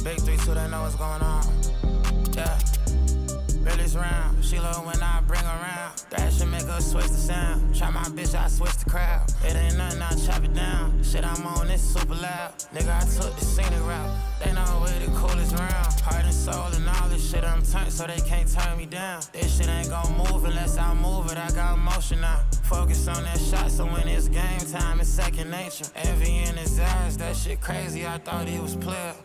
Big 3-2, they know what's going on. Yeah. Realest round, she love when I bring her around. That shit make her switch the sound. Try my bitch, I switch the crowd. It ain't nothing, I chop it down. Shit I'm on, it's super loud. Nigga, I took the scenic route. They know we the coolest round. Heart and soul and all this shit I'm turned so they can't turn me down. This shit ain't gon' move unless I move it. I got motion now. Focus on that shot, so when it's game time, it's second nature. Envy in his eyes, that shit crazy. I thought he was player.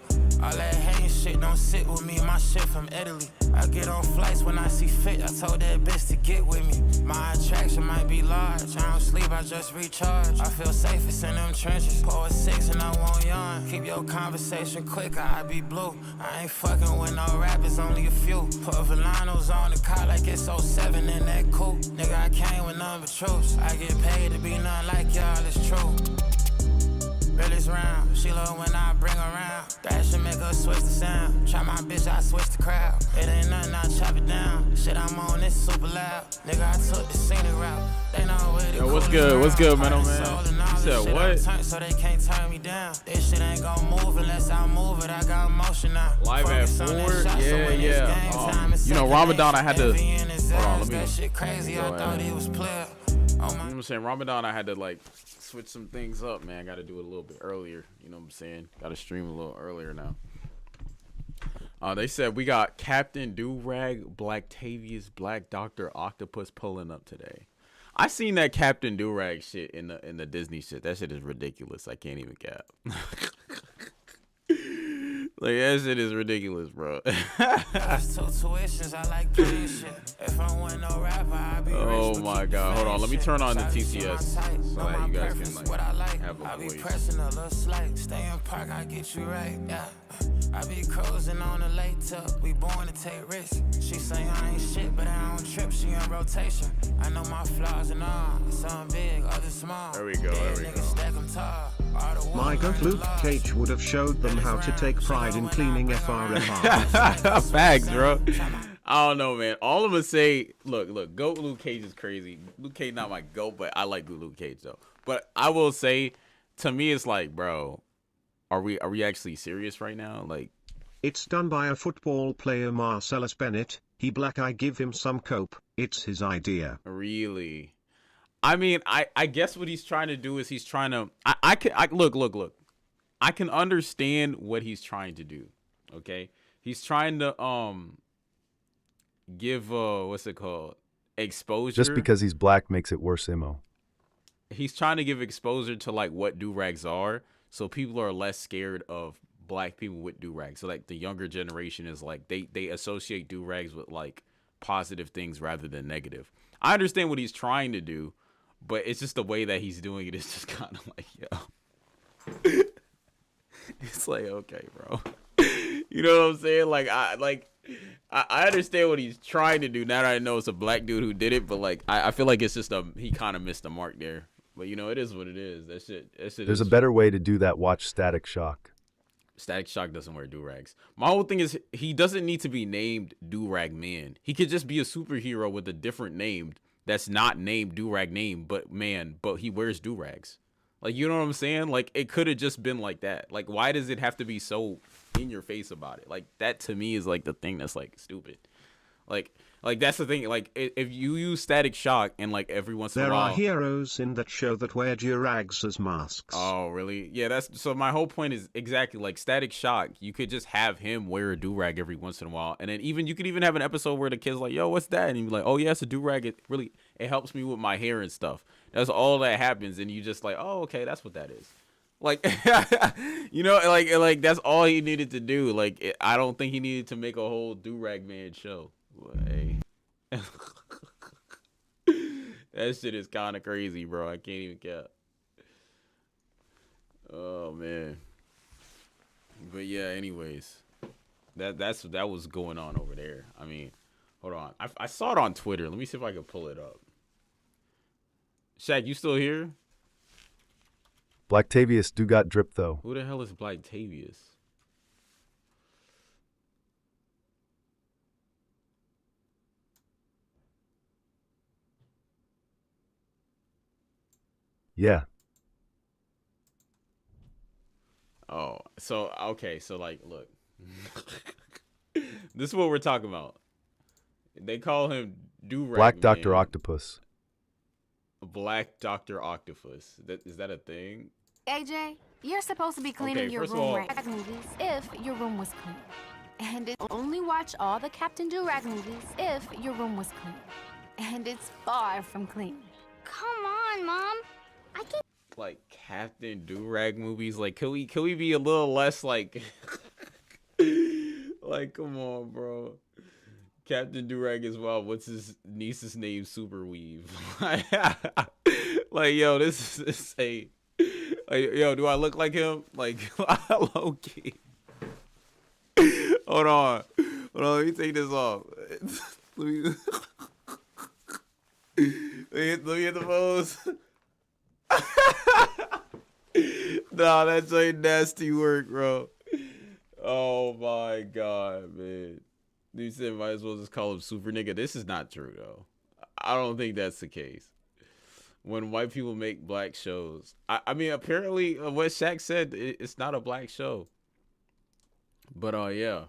All that hating shit don't sit with me, my shit from Italy. I get on flights when I see fit, I told that bitch to get with me. My attraction might be large, I don't sleep, I just recharge. I feel safest in them trenches, pour a 6 and I won't yawn. Keep your conversation quick, I be blue. I ain't fucking with no rappers, only a few. Put Volanos on the car like it's 07 in that coupe. Nigga, I came with none but truths. I get paid to be none like y'all, it's true. Realest round, she love when I bring her around. That shit make her switch the sound. Try my bitch, I switch the crowd. It ain't nothing, I chop it down. Shit I'm on, it's super loud. Nigga, I took the scenic route. They know where the Yo, what's good? What's good, man? You said what? So they can't turn me down. This shit ain't gon' move unless I move it. I got motion now. Live at 4? Yeah. You know, Ramadan, I had to. Hold on, let me. That shit crazy, I thought he was player. You know what I'm saying? Ramadan, I had to like switch some things up, man. Got to do it a little bit earlier. You know what I'm saying? Got to stream a little earlier now. They said we got Captain Durag, Blacktavius, Black Dr. Octopus pulling up today. I seen that Captain Durag shit in the Disney shit. That shit is ridiculous. I can't even cap. Like, that shit is ridiculous, bro. Oh my god, hold on, let me turn on the TCS so that you guys can like have a voice. Stay in park, I get you right. Yeah. I be cruising on a late tip. We born to take risks. She say I ain't shit, but I don't trip. She in rotation. I know my flaws and all. Some big, others small. There we go. There we go. Stack them tall. My goat Luke Cage would have showed them how to take pride in cleaning FRFR. Facts, bro. I don't know, man. All of us say, look, GOAT Luke Cage is crazy. Luke Cage not my GOAT, but I like Luke Cage though. But I will say, to me, it's like, bro, are we actually serious right now? Like, it's done by a football player, Marcellus Bennett. He black, I give him some cope. It's his idea. Really? I mean, I guess what he's trying to do is he's trying to. Look. I can understand what he's trying to do. Okay, he's trying to give what's it called, exposure. Just because he's black makes it worse, Imo. He's trying to give exposure to like what do-rags are, so people are less scared of black people with do-rags. So like the younger generation is like they associate do-rags with like positive things rather than negative. I understand what he's trying to do, but it's just the way that he's doing it is just kind of like, yo. It's like, okay, bro. You know what I'm saying? Like I understand what he's trying to do now that I know it's a black dude who did it, but like I feel like it's just he kind of missed the mark there. But you know, it is what it is. That shit There's a better way to do that. Watch Static Shock. Static Shock doesn't wear do-rags. My whole thing is he doesn't need to be named Do-Rag Man. He could just be a superhero with a different name that's not named Do-Rag name, but he wears do-rags. Like, you know what I'm saying? Like, it could have just been like that. Like, why does it have to be so in your face about it? Like, that to me is like the thing that's like stupid. Like that's the thing. Like, if you use Static Shock and like every once in a while, there are heroes in that show that wear do-rags as masks. Oh, really? Yeah, that's so. My whole point is exactly like Static Shock. You could just have him wear a do-rag every once in a while, and then you could even have an episode where the kid's like, "Yo, what's that?" And you be like, "Oh yeah, it's a do-rag. It helps me with my hair and stuff." That's all that happens, and you just like, "Oh, okay, that's what that is." Like, you know, like that's all he needed to do. Like, I don't think he needed to make a whole do-rag man show. Hey. That shit is kind of crazy, bro. I can't even cap. Oh man. But yeah, anyways, that was going on over there. I mean, hold on. I saw it on Twitter. Let me see if I can pull it up. Shaq, you still here? Blacktavius do got drip though. Who the hell is Blacktavius? Yeah. Oh, so okay, so like, look, This is what we're talking about. They call him Do-Rag Black Dr. Man. Octopus. Black Dr. Octopus. Is that a thing? AJ, you're supposed to be cleaning Okay, your first of room all- rag movies if your room was clean. And only watch all the Captain Do-Rag movies if your room was clean. And it's far from clean. Come on, Mom. I can Like Captain Do-Rag movies. Like, can we be a little less like like, come on, bro. Captain Do-Rag as well. What's his niece's name? Super Weave. Like, yo, this is a like, yo, do I look like him? Like, low key. Hold on, let me take this off. Let me let me hit the pose. Nah, that's like nasty work, bro. Oh my god, man. You said might as well just call him Super Nigga. This is not true though. I don't think that's the case. When white people make black shows, I mean, apparently, what Shaq said, it's not a black show. But yeah,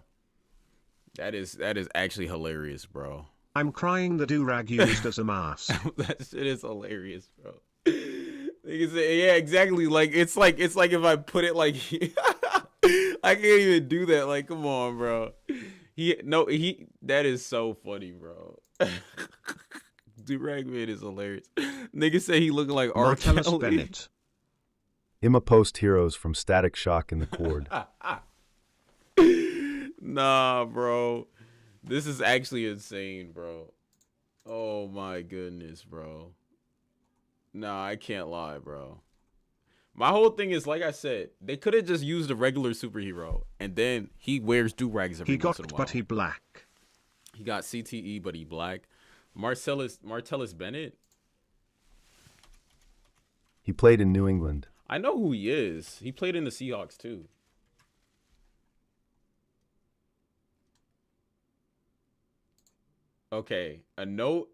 that is actually hilarious, bro. I'm crying the do-rag used as a mask. That shit is hilarious, bro. Nigga say, yeah, exactly. Like it's like if I put it like I can't even do that. Like, come on, bro. That is so funny, bro. Do-Rag Man is hilarious. Nigga say he looking like R. Martellus Kelly. Bennett. Imma Post Heroes from Static Shock in the Cord. Nah, bro. This is actually insane, bro. Oh my goodness, bro. Nah, I can't lie, bro. My whole thing is, like I said, they could have just used a regular superhero, and then he wears do-rags every He once got, in a while. but he black. He got CTE, but he black. Martellus Bennett. He played in New England. I know who he is. He played in the Seahawks too. Okay, a note.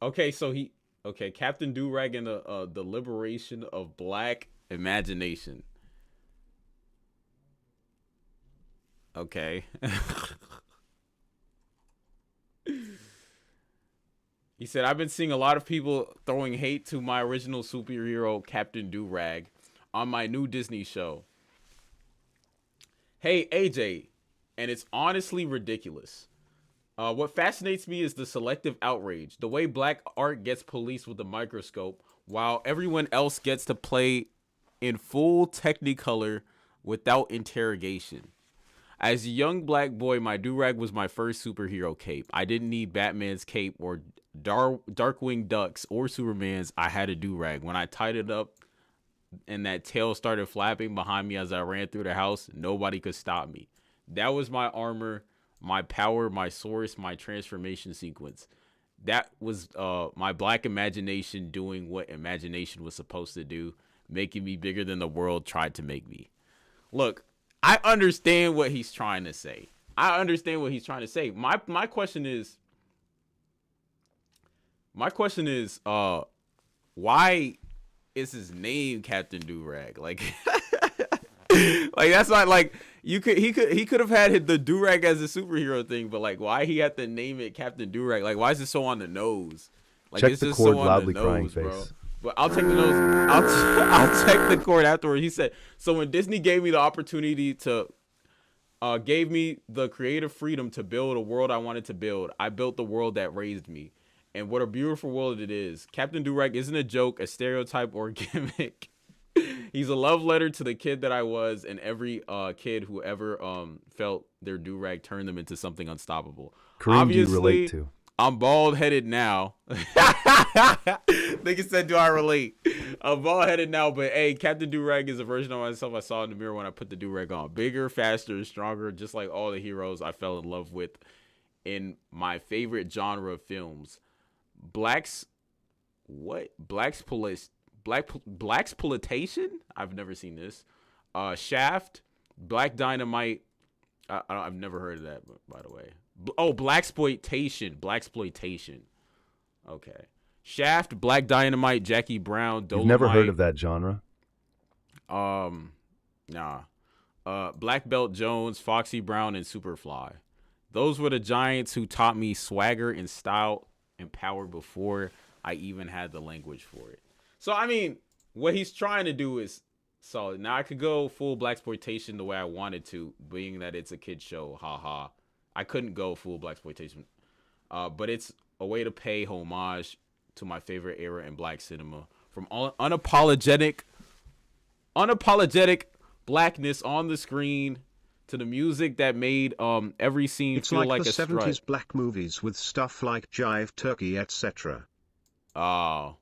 Okay, so Captain Do-Rag and the liberation of black imagination. Okay. He said, I've been seeing a lot of people throwing hate to my original superhero, Captain Do-Rag, on my new Disney show. Hey, AJ, and it's honestly ridiculous. What fascinates me is the selective outrage, the way black art gets policed with a microscope, while everyone else gets to play in full Technicolor without interrogation. As a young black boy, my do-rag was my first superhero cape. I didn't need Batman's cape or Darkwing Duck's or Superman's. I had a do-rag. When I tied it up and that tail started flapping behind me as I ran through the house, nobody could stop me. That was my armor, my power, my source, my transformation sequence. That was my black imagination doing what imagination was supposed to do, making me bigger than the world tried to make me. Look, I understand what he's trying to say. My question is, why is his name Captain Do-Rag? Like, like that's not like he could have had the do-rag as a superhero thing, but like, why he had to name it Captain Do-Rag? Like, why is it so on the nose? Like, Check it's the just cord, so on loudly the crying nose, bro. face. But I'll take the nose. I'll check the cord afterwards. He said, so when Disney gave me the opportunity to, gave me the creative freedom to build a world I wanted to build, I built the world that raised me. And what a beautiful world it is. Captain Do-Rag isn't a joke, a stereotype, or a gimmick. He's a love letter to the kid that I was, and every kid who ever felt their do-rag turned them into something unstoppable. Karim, do you Obviously, relate to? I'm bald-headed now. Nigga said, do I relate? I'm bald-headed now, but hey, Captain Do-Rag is a version of myself I saw in the mirror when I put the do-rag on. Bigger, faster, stronger, just like all the heroes I fell in love with in my favorite genre of films. Blaxploitation? I've never seen this. Shaft, Black Dynamite. I've never heard of that, by the way. Blaxploitation. Okay. Shaft, Black Dynamite, Jackie Brown, Dolomite. You've never heard of that genre? Nah. Black Belt Jones, Foxy Brown, and Superfly. Those were the giants who taught me swagger and style and power before I even had the language for it. So, I mean, what he's trying to do is solid. Now, I could go full blaxploitation the way I wanted to, being that it's a kid show. Haha. I couldn't go full blaxploitation. But it's a way to pay homage to my favorite era in black cinema. From unapologetic blackness on the screen to the music that made every scene It's feel like like the a 70s strut. black movies with stuff like Jive Turkey, etc. Oh,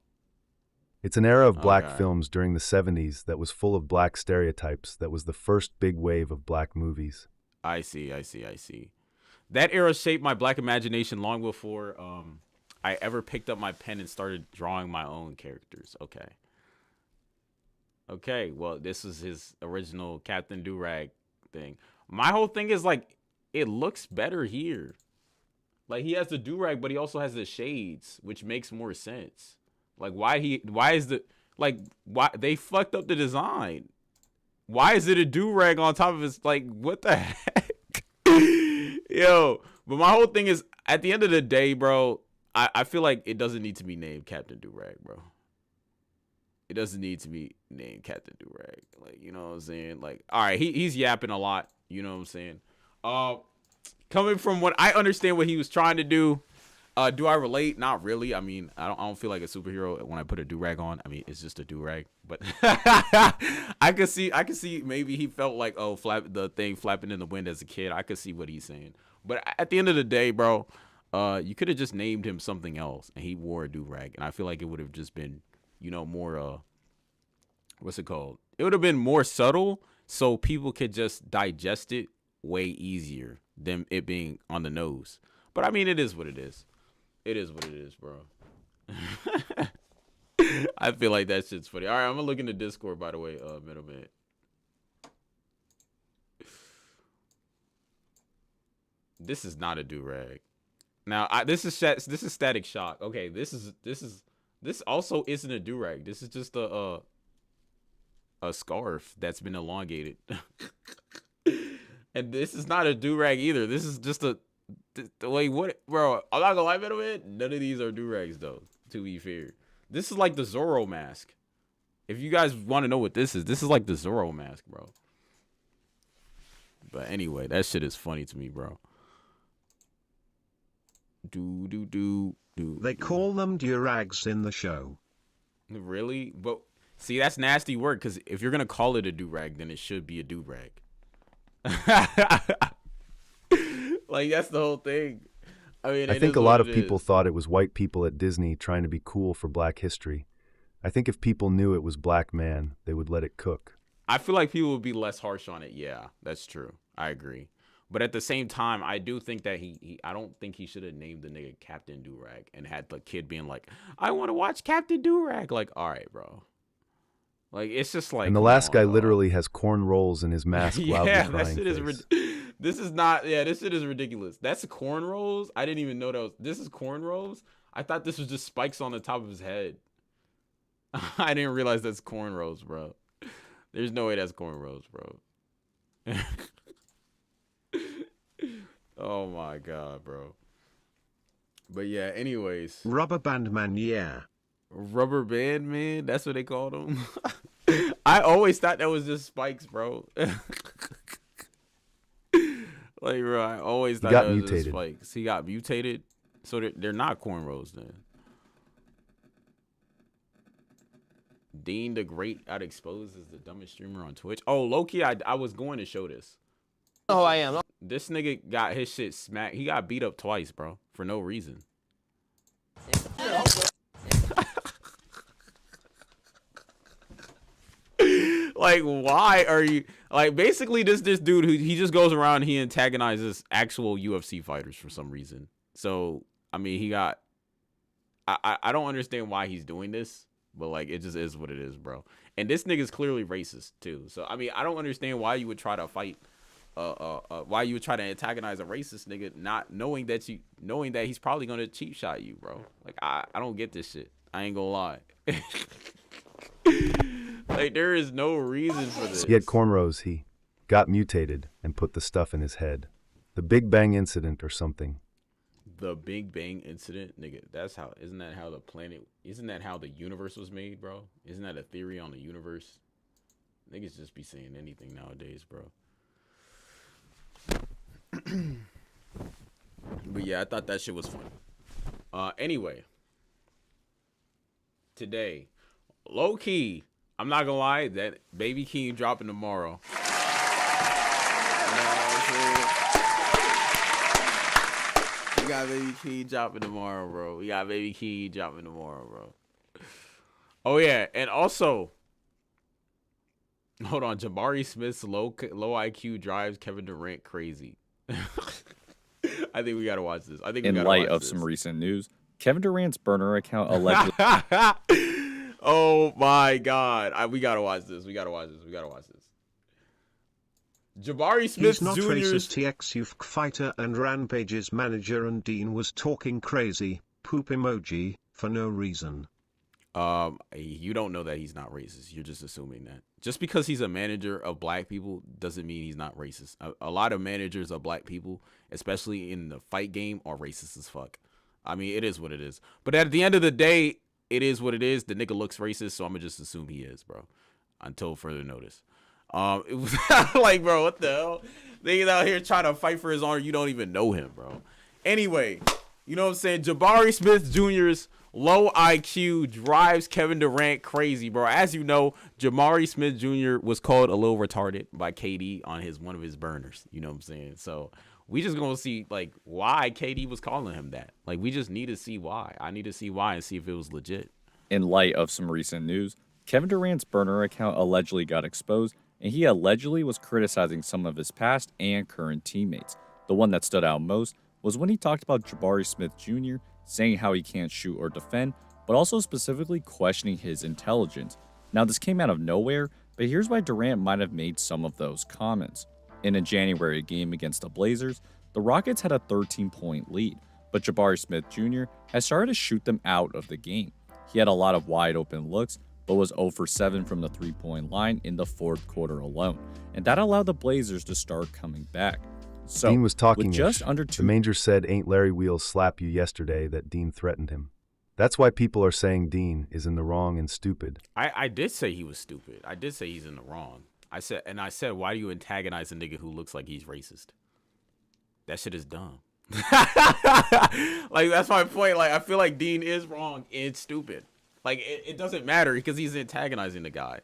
It's an era of black Okay. films during the 70s that was full of black stereotypes that was the first big wave of black movies. I see. That era shaped my black imagination long before I ever picked up my pen and started drawing my own characters. Okay, well, this is his original Captain Durag thing. My whole thing is like, it looks better here. Like, he has the durag, but he also has the shades, which makes more sense. Like, why they fucked up the design? Why is it a durag on top of his, like, what the heck? Yo, but my whole thing is, at the end of the day, bro, I feel like it doesn't need to be named Captain Durag, bro. It doesn't need to be named Captain Durag. Like, you know what I'm saying? Like, all right, he's yapping a lot. You know what I'm saying? Coming from what I understand what he was trying to do, do I relate? Not really. I mean, I don't feel like a superhero when I put a durag on. I mean, it's just a durag. But I could see maybe he felt like, oh, the thing flapping in the wind as a kid. I could see what he's saying. But at the end of the day, bro, you could have just named him something else, and he wore a durag, and I feel like it would have just been, you know, more what's it called? It would have been more subtle, so people could just digest it way easier than it being on the nose. But I mean, it is what it is. It is what it is, bro. I feel like that shit's funny. All right, I'm gonna look in the Discord, by the way, middleman. This is not a do-rag. Now, this is Static Shock. Okay, this also isn't a do-rag. This is just a scarf that's been elongated. And this is not a do-rag either. This is just wait, what, bro? I'm not gonna lie, man. None of these are do-rags, though, to be fair. This is like the Zorro mask. If you guys want to know what this is like the Zorro mask, bro. But anyway, that shit is funny to me, bro. They call them durags in the show. Really? But see, that's nasty word, because if you're gonna call it a do-rag, then it should be a do-rag. Like, that's the whole thing. I mean, I think a lot of people thought it was white people at Disney trying to be cool for black history. I think if people knew it was black man, they would let it cook. I feel like people would be less harsh on it. Yeah, that's true. I agree. But at the same time, I do think that I don't think he should have named the nigga Captain Durag and had the kid being like, I want to watch Captain Durag. Like, all right, bro. Like, it's just like. And the last guy literally has corn rolls in his mask. Yeah, loudly that shit is this shit is ridiculous. That's corn rolls. I didn't even know this is corn rolls. I thought this was just spikes on the top of his head. I didn't realize that's corn rolls, bro. There's no way that's corn rolls, bro. Oh my god, bro. But yeah, anyways. Rubber Band Man, yeah. Rubber Band Man? That's what they called him? I always thought that was just spikes, bro. Like, bro, I always thought that was just spikes. He got mutated? So they're not cornrows then. Dean the Great got exposed as the dumbest streamer on Twitch. Oh, low-key, I was going to show this. Oh, I am. This nigga got his shit smacked. He got beat up twice, bro, for no reason. Like, why are you like? Basically, this dude he just goes around. He antagonizes actual UFC fighters for some reason. So I mean, he got. I don't understand why he's doing this, but like, it just is what it is, bro. And this nigga's clearly racist too. So I mean, I don't understand why you would try to fight. Why you would try to antagonize a racist nigga, not knowing that he's probably gonna cheap shot you, bro. Like, I don't get this shit. I ain't gonna lie. Like, there is no reason for this. He had cornrows. got mutated, and put the stuff in his head. The Big Bang incident or something. The Big Bang incident, nigga. Isn't that how the universe was made, bro? Isn't that a theory on the universe? Niggas just be saying anything nowadays, bro. But yeah, I thought that shit was funny. Anyway, today, low key, I'm not gonna lie, that Baby Keem dropping tomorrow. We got Baby Keem dropping tomorrow, bro. Oh yeah, and also, hold on, Jabari Smith's low IQ drives Kevin Durant crazy. I think we gotta watch this. In light of some recent news, Kevin Durant's burner account allegedly. Oh my God, we gotta watch this. Jabari Smith He's not Jr.'s racist. TX Youth Fighter and Rampage's manager and Dean was talking crazy. Poop emoji for no reason. You don't know that he's not racist. You're just assuming that. Just because he's a manager of black people doesn't mean he's not racist. A lot of managers of black people, especially in the fight game, are racist as fuck. I mean, it is what it is. But at the end of the day, it is what it is. The nigga looks racist, so I'm gonna just assume he is, bro. Until further notice. It was like, bro, what the hell? Niggas out here trying to fight for his honor. You don't even know him, bro. Anyway, you know what I'm saying? Jabari Smith Jr.'s low IQ drives Kevin Durant crazy, bro. As you know, Jabari Smith Jr. was called a little retarded by KD on one of his burners. You know what I'm saying? So we just gonna see like why KD was calling him that. Like we just need to see why. I need to see why and see if it was legit. In light of some recent news, Kevin Durant's burner account allegedly got exposed, and he allegedly was criticizing some of his past and current teammates. The one that stood out most was when he talked about Jabari Smith Jr., saying how he can't shoot or defend, but also specifically questioning his intelligence. Now, this came out of nowhere, but here's why Durant might have made some of those comments. In a January game against the Blazers, the Rockets had a 13-point lead, but Jabari Smith Jr. has started to shoot them out of the game. He had a lot of wide open looks, but was 0 for 7 from the three-point line in the fourth quarter alone, and that allowed the Blazers to start coming back. So, Dean was talking with just under two. The Manger said, "Ain't Larry Wheels slap you yesterday?" That Dean threatened him. That's why people are saying Dean is in the wrong and stupid. I did say he was stupid. I did say he's in the wrong. I said, why do you antagonize a nigga who looks like he's racist? That shit is dumb. Like, that's my point. Like, I feel like Dean is wrong and stupid. Like, it doesn't matter because he's antagonizing the guy.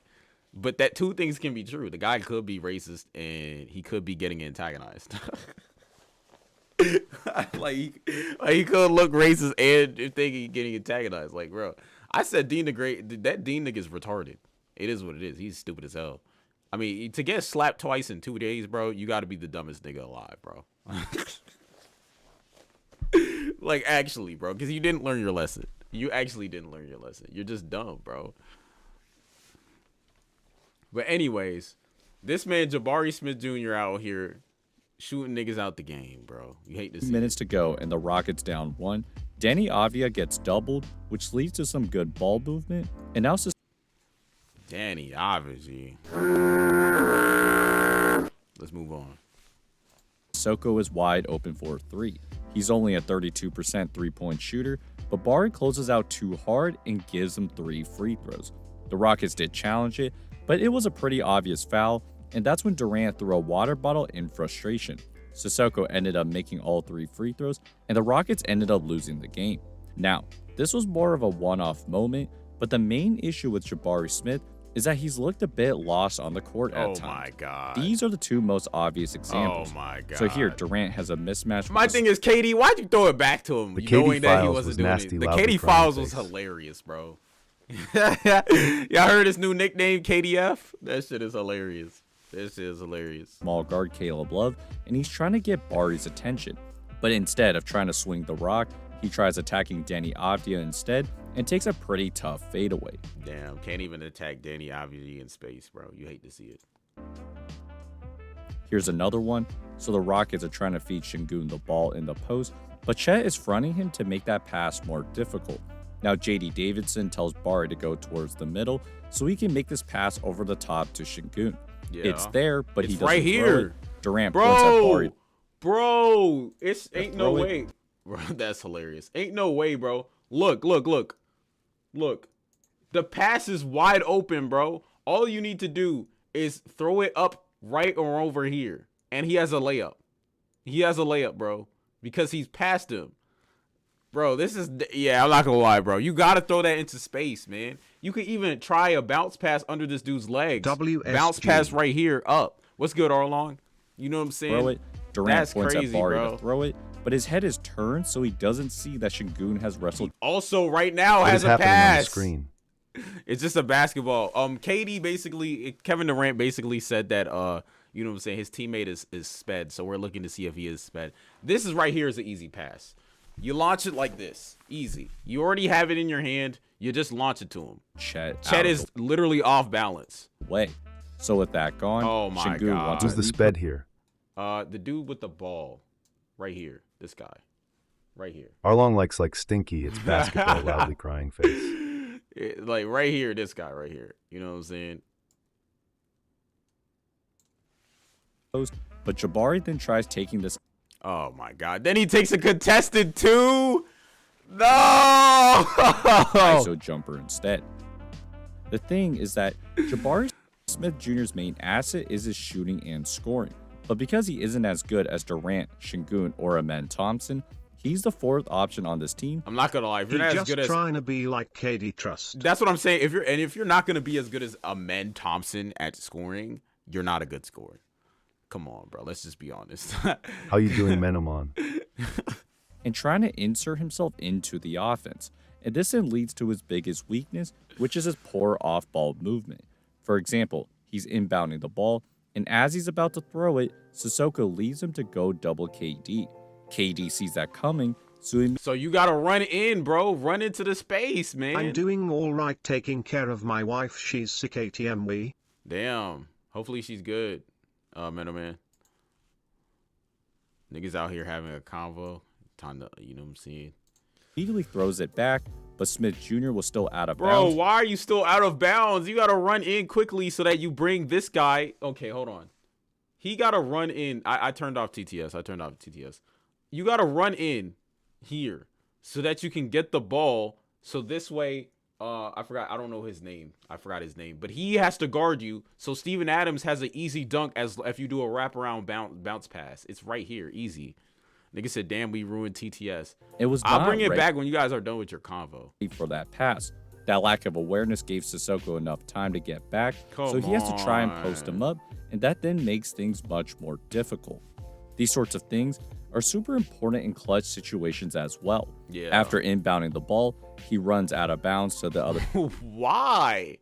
But that two things can be true. The guy could be racist and he could be getting antagonized. like he could look racist and think he's getting antagonized. Like, bro, I said Dean the Great. That Dean nigga's retarded. It is what it is. He's stupid as hell. I mean, to get slapped twice in 2 days, bro, you got to be the dumbest nigga alive, bro. Like, actually, bro, because you didn't learn your lesson. You actually didn't learn your lesson. You're just dumb, bro. But anyways, this man Jabari Smith Jr. out here shooting niggas out the game, bro. You hate to see minutes it. to go and the Rockets down 1. Danny Avdia gets doubled, which leads to some good ball movement. And now Danny, obviously. Let's move on. Sissoko is wide open for a 3. He's only a 32% three-point shooter, but Bari closes out too hard and gives him 3 free throws. The Rockets did challenge it, but it was a pretty obvious foul, and that's when Durant threw a water bottle in frustration. Sissoko ended up making all 3 free throws, and the Rockets ended up losing the game. Now, this was more of a one-off moment, but the main issue with Jabari Smith is that he's looked a bit lost on the court at times. Oh my God. These are the 2 most obvious examples. Oh my God. So here, Durant has a mismatch. My thing is, KD, why'd you throw it back to him? The Knowing KD that he Files wasn't was doing nasty, it. The loudly KD crying Files was face. hilarious, bro. Y'all heard his new nickname, KDF? That shit is hilarious. This is hilarious. Small guard Caleb Love, and he's trying to get Bari's attention. But instead of trying to swing the rock, he tries attacking Danny Avdia instead and takes a pretty tough fadeaway. Damn, can't even attack Danny Avdia in space, bro. You hate to see it. Here's another one. So the Rockets are trying to feed Şengün the ball in the post, but Chet is fronting him to make that pass more difficult. Now JD Davidson tells Bari to go towards the middle so he can make this pass over the top to Şengün. Yeah. It's there, but he It's doesn't right throw here. it. Durant points at Bari. Bro, it's ain't no throw it. way. Bro, that's hilarious. Ain't no way, bro. Look. Look. The pass is wide open, bro. All you need to do is throw it up right or over here. And he has a layup. He has a layup, bro. Because he's past him. Bro, this is... Yeah, I'm not gonna lie, bro. You gotta throw that into space, man. You could even try a bounce pass under this dude's legs. WSG. Bounce pass right here, up. What's good, Arlong? You know what I'm saying? Throw it. Durant That's points crazy, at Bari bro. to throw it, but his head is turned so he doesn't see that Şengün has wrestled. Also, right now What has is a happening on the pass. screen? It's just a basketball. KD basically, Kevin Durant basically said that, you know what I'm saying, his teammate is sped, so we're looking to see if he is sped. This is right here is an easy pass. You launch it like this, easy. You already have it in your hand. You just launch it to him. Chet is literally off balance. Way. So with that gone, Oh my Şengün God. wants Who's to the sped here? The dude with the ball, right here. This guy, right here. Arlong likes like Stinky. It's basketball, loudly crying face. Like right here, this guy right here. You know what I'm saying? But Jabari then tries taking this Oh my God. Then he takes a contested two. No. ISO jumper instead. The thing is that Jabari Smith Jr.'s main asset is his shooting and scoring. But because he isn't as good as Durant, Şengün, or Amen Thompson, he's the fourth option on this team. I'm not gonna lie. If you're He's not as just good as trying to be like KD Trust. that's what I'm saying. If you're not gonna be as good as Amen Thompson at scoring, you're not a good scorer. Come on, bro. Let's just be honest. How you doing, Menomon? And trying to insert himself into the offense. And this then leads to his biggest weakness, which is his poor off-ball movement. For example, he's inbounding the ball, and as he's about to throw it, Sissoko leaves him to go double KD. KD sees that coming, so he So you gotta run in, bro. Run into the space, man. I'm doing all right taking care of my wife. She's sick ATMW. Damn. Hopefully she's good. Man. Niggas out here having a convo. Time to, you know what I'm saying? immediately throws it back, but Smith Jr. was still out of Bro, bounds. why are you still out of bounds? You gotta run in quickly so that you bring this guy. Okay, hold on. He gotta run in. I turned off TTS. You gotta run in here so that you can get the ball. So this way, I don't know his name. I forgot his name. But he has to guard you. So Steven Adams has an easy dunk as if you do a wraparound bounce pass. It's right here, easy. Nigga said, damn, we ruined TTS. It was I'll not bring it ready back when you guys are done with your convo. for that pass. That lack of awareness gave Sissoko enough time to get back, so Come he has to try and post on. him up, and that then makes things much more difficult. These sorts of things are super important in clutch situations as well. Yeah. After inbounding the ball, he runs out of bounds to the other Why?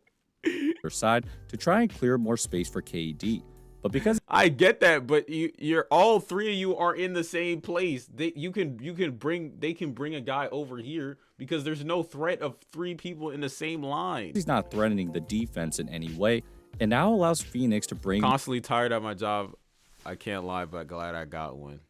side to try and clear more space for KD. But because I get that, but you're all three of you are in the same place. They can bring a guy over here because there's no threat of three people in the same line. he's not threatening the defense in any way, and now allows Phoenix to bring Constantly tired at my job. I can't lie, but glad I got one.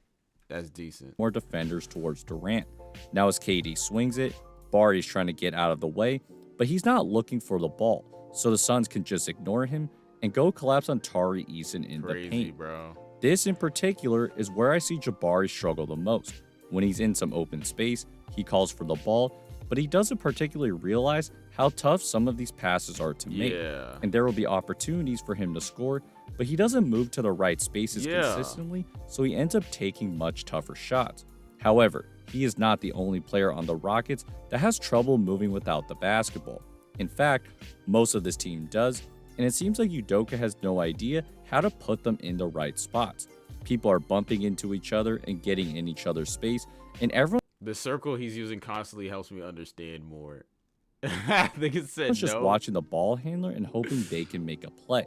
That's decent. more defenders towards Durant. Now as KD swings it, Bari's trying to get out of the way, but he's not looking for the ball, so the Suns can just ignore him and go collapse on Tari Eason in the Crazy, paint. bro. This in particular is where I see Jabari struggle the most. When he's in some open space, he calls for the ball, but he doesn't particularly realize how tough some of these passes are to make. Yeah. And there will be opportunities for him to score, but he doesn't move to the right spaces Yeah. consistently, so he ends up taking much tougher shots. However, he is not the only player on the Rockets that has trouble moving without the basketball. In fact, most of this team does, and it seems like Udoka has no idea how to put them in the right spots. People are bumping into each other and getting in each other's space, and everyone's The circle he's using constantly helps me understand more. I think it said just no. watching the ball handler and hoping they can make a play.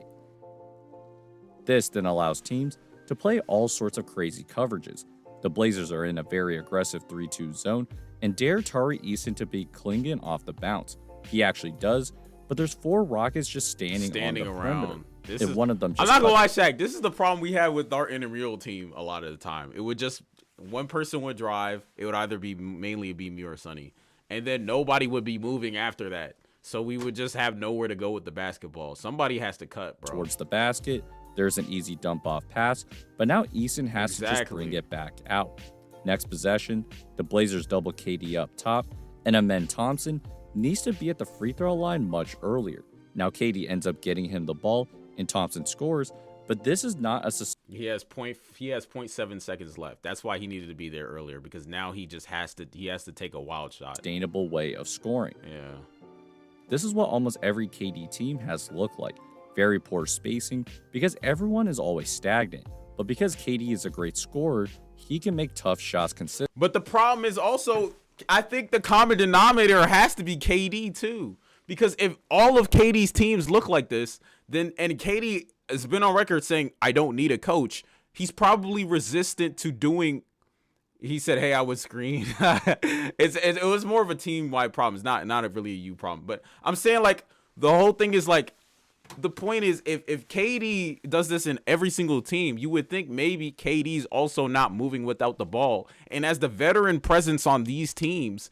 This then allows teams to play all sorts of crazy coverages. The Blazers are in a very aggressive 3-2 zone and dare Tari Eason to beat Klingon off the bounce. He actually does, but there's 4 Rockets just standing on the perimeter. around. This And is, one of them just I'm not gonna lie, touches- Shaq. This is the problem we had with our intramural team a lot of the time. It would just one person would drive. It would either be mainly be me or Sonny, and then nobody would be moving after that. So we would just have nowhere to go with the basketball. Somebody has to cut, bro. towards the basket, There's an easy dump off pass, but now Easton has to just bring it back out. Next possession, the Blazers double KD up top, and Amen Thompson needs to be at the free throw line much earlier. Now KD ends up getting him the ball, and Thompson scores, but this is not a he has 0.7 seconds left. That's why he needed to be there earlier, because now he just has to take a wild shot. Sustainable way of scoring. Yeah. This is what almost every KD team has looked like. Very poor spacing because everyone is always stagnant. But because KD is a great scorer, he can make tough shots consistently. But the problem is also, I think the common denominator has to be KD too. Because if all of KD's teams look like this, then, and KD has been on record saying, I don't need a coach, he's probably resistant to doing. He said, hey, I was screened. It was more of a team-wide problem. It's not really a you problem. But I'm saying, like, the whole thing is, like, the point is, if KD does this in every single team, you would think maybe KD's also not moving without the ball. And as the veteran presence on these teams,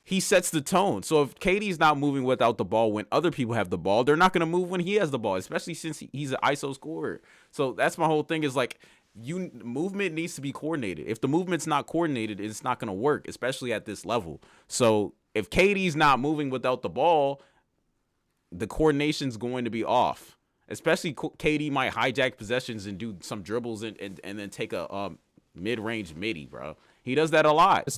he sets the tone. So if KD's not moving without the ball when other people have the ball, they're not going to move when he has the ball, especially since he's an ISO scorer. So that's my whole thing is, like, movement needs to be coordinated. If the movement's not coordinated, it's not going to work, especially at this level. So if KD's not moving without the ball, the coordination's going to be off. Especially KD might hijack possessions and do some dribbles and then take a mid-range midi, bro. He does that a lot.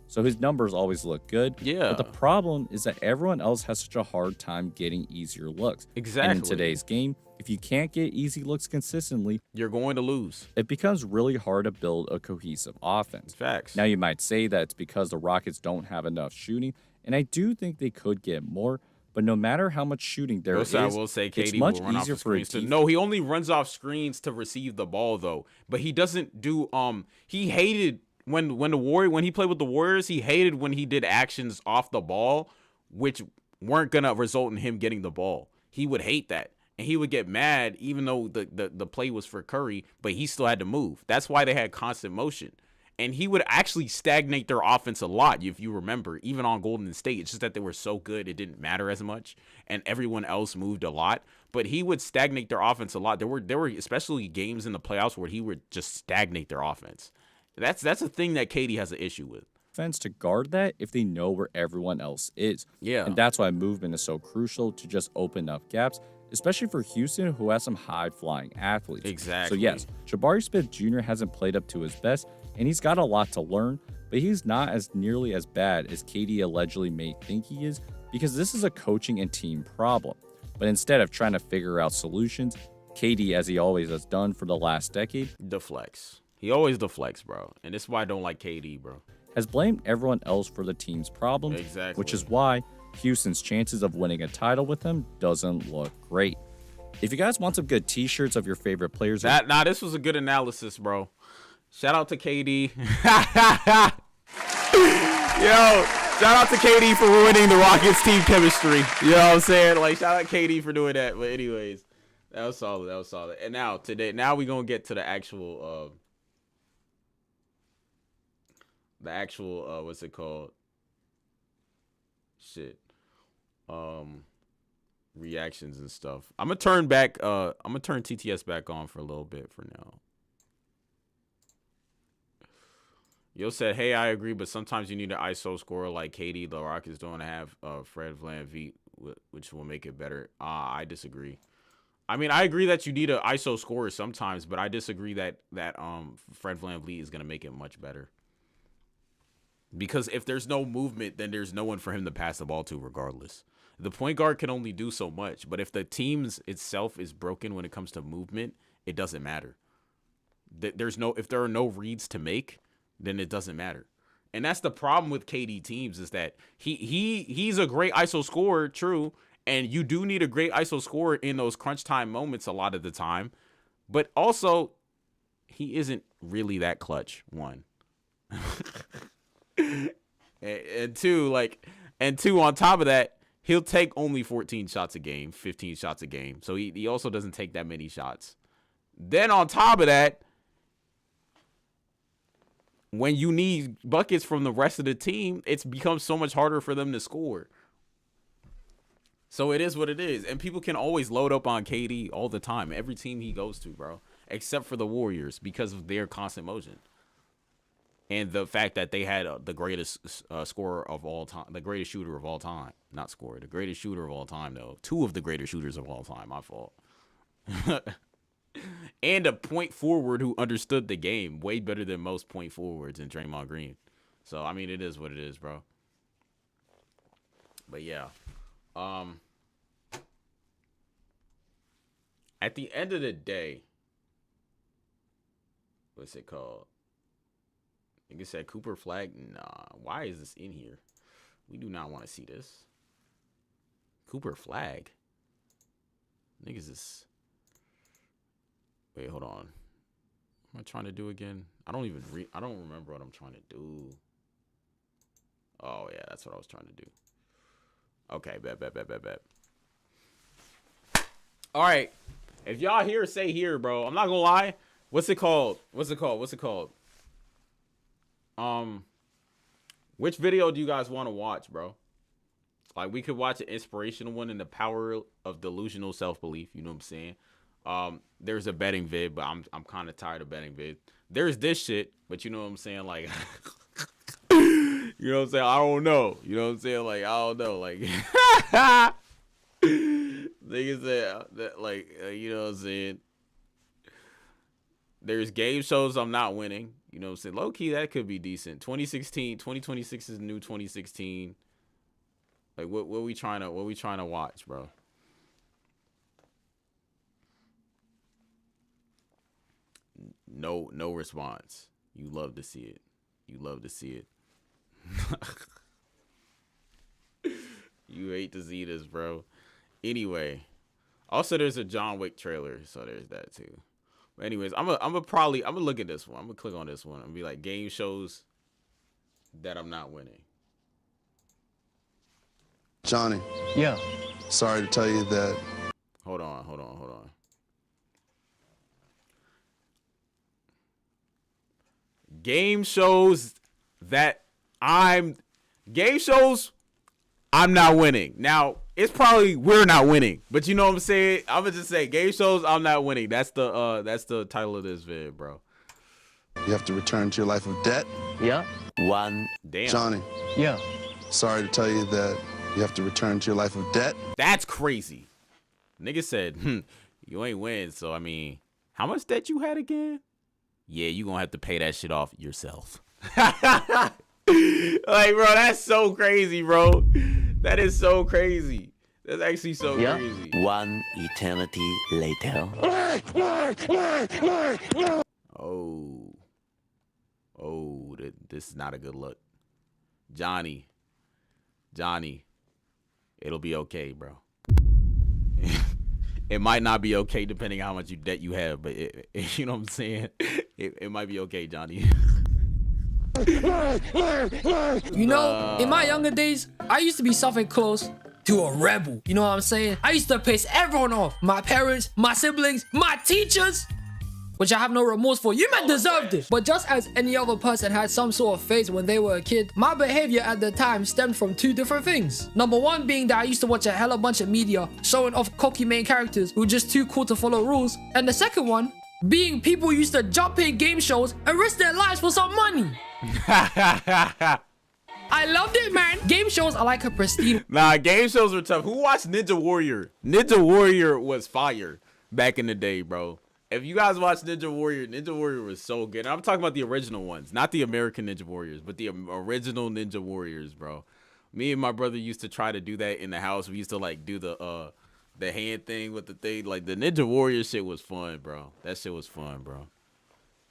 So his numbers always look good. Yeah. But the problem is that everyone else has such a hard time getting easier looks. Exactly. And in today's game, if you can't get easy looks consistently, you're going to lose. It becomes really hard to build a cohesive offense. Facts. Now you might say that it's because the Rockets don't have enough shooting, and I do think they could get more, but no matter how much shooting there is, I will say KD it's much will run easier off for a screens. team. No, he only runs off screens to receive the ball though. But he doesn't do he hated when he played with the Warriors, he hated when he did actions off the ball which weren't gonna result in him getting the ball. He would hate that. And he would get mad even though the play was for Curry, but he still had to move. That's why they had constant motion. And he would actually stagnate their offense a lot, if you remember, even on Golden State. It's just that they were so good, it didn't matter as much, and everyone else moved a lot. But he would stagnate their offense a lot. There were especially games in the playoffs where he would just stagnate their offense. That's a thing that KD has an issue with. Defense to guard that if they know where everyone else is. Yeah. And that's why movement is so crucial to just open up gaps, especially for Houston, who has some high-flying athletes. Exactly. So yes, Jabari Smith Jr. hasn't played up to his best, and he's got a lot to learn, but he's not as nearly as bad as KD allegedly may think he is, because this is a coaching and team problem. But instead of trying to figure out solutions, KD, as he always has done for the last decade, deflects. He always deflects, bro. And this is why I don't like KD, bro. Has blamed everyone else for the team's problems, exactly. Which is why Houston's chances of winning a title with him doesn't look great. If you guys want some good t-shirts of your favorite players... This was a good analysis, bro. Shout out to KD. Yo, shout out to KD for ruining the Rockets team chemistry. You know what I'm saying? Like, shout out KD for doing that. But anyways, that was solid. And now we're going to get to the actual... what's it called? Shit. Reactions and stuff. I'm gonna turn TTS back on for a little bit for now. Yo said, hey, I agree, but sometimes you need an ISO scorer like KD. The Rockets don't have Fred VanVleet, which will make it better. I disagree. I mean, I agree that you need an ISO scorer sometimes, but I disagree that Fred VanVleet is gonna make it much better. Because if there's no movement, then there's no one for him to pass the ball to regardless. The point guard can only do so much, but if the team itself is broken when it comes to movement, it doesn't matter. If there are no reads to make, then it doesn't matter. And that's the problem with KD teams is that he's a great ISO scorer, true, and you do need a great ISO scorer in those crunch time moments a lot of the time, but also he isn't really that clutch, one. and two, on top of that, he'll take only 14 shots a game, 15 shots a game. So he also doesn't take that many shots. Then on top of that, when you need buckets from the rest of the team, it's become so much harder for them to score. So it is what it is. And people can always load up on KD all the time. Every team he goes to, bro. Except for the Warriors because of their constant motion. And the fact that they had the greatest scorer of all time. The greatest shooter of all time. Not scorer. The greatest shooter of all time, though. 2 of the greatest shooters of all time. My fault. And a point forward who understood the game way better than most point forwards in Draymond Green. So, I mean, it is what it is, bro. But, yeah. At the end of the day, what's it called? I think it said Cooper flag. Nah, why is this in here? We do not want to see this. Cooper flag. Niggas is. Wait, hold on. What am I trying to do again? I don't remember what I'm trying to do. Oh yeah, that's what I was trying to do. Okay, bet. All right. If y'all here, say here, bro. I'm not gonna lie. What's it called? Which video do you guys want to watch, bro? Like, we could watch an inspirational one in the power of delusional self-belief. You know what I'm saying? There's a betting vid, but I'm kind of tired of betting vid. There's this shit, but you know what I'm saying? Like, you know what I'm saying? I don't know. You know what I'm saying? Like, I don't know. Like, niggas that like, you know what I'm saying? There's game shows I'm not winning. You know what I'm saying? Low key, that could be decent. 2026 is new 2016. Like, what we trying to watch, bro? No response. You love to see it. You hate to see this, bro. Anyway, also there's a John Wick trailer, so there's that too. But anyways, I'm gonna look at this one. I'm gonna click on this one and be like, game shows that I'm not winning. Johnny. Yeah. Sorry to tell you that. Hold on. Game shows I'm not winning. Now, it's probably we're not winning, but you know what I'm saying? I'm gonna just say game shows I'm not winning. That's the title of this vid, bro. You have to return to your life of debt. Yeah. Damn. Johnny. Yeah. Sorry to tell you that you have to return to your life of debt. That's crazy. Nigga said, you ain't win, so I mean, how much debt you had again? Yeah, you gonna have to pay that shit off yourself. Like, bro, that's so crazy, bro. That is so crazy. That's actually so crazy. One eternity later. Oh, this is not a good look. Johnny, it'll be okay, bro. It might not be okay depending on how much debt you have, but you know what I'm saying? It might be okay, Johnny. You know, in my younger days, I used to be something close to a rebel. You know what I'm saying? I used to piss everyone off. My parents, my siblings, my teachers. Which I have no remorse for. You men deserve this. But just as any other person had some sort of phase when they were a kid, my behavior at the time stemmed from 2 different things. Number 1 being that I used to watch a hella bunch of media showing off cocky main characters who were just too cool to follow rules. And the second one being people who used to jump in game shows and risk their lives for some money. I loved it, man. Game shows are like a pristine. Nah, game shows were tough. Who watched Ninja Warrior? Ninja Warrior was fire back in the day, bro. If you guys watch Ninja Warrior was so good. And I'm talking about the original ones, not the American Ninja Warriors, but the original Ninja Warriors, bro. Me and my brother used to try to do that in the house. We used to like do the hand thing with the thing. Like the Ninja Warrior shit was fun, bro. That shit was fun, bro.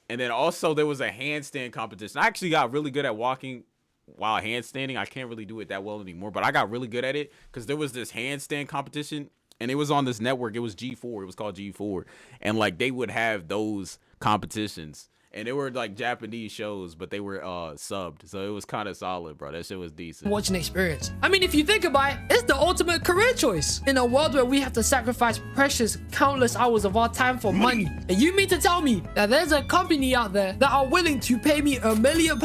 And then also there was a handstand competition. I actually got really good at walking while handstanding. I can't really do it that well anymore, but I got really good at it because there was this handstand competition. And it was on this network. It was G4. It was called G4. And, like, they would have those competitions. And they were, like, Japanese shows, but they were subbed. So it was kind of solid, bro. That shit was decent. Watching experience. I mean, if you think about it, it's the ultimate career choice. In a world where we have to sacrifice precious, countless hours of our time for money. And you mean to tell me that there's a company out there that are willing to pay me £1 million.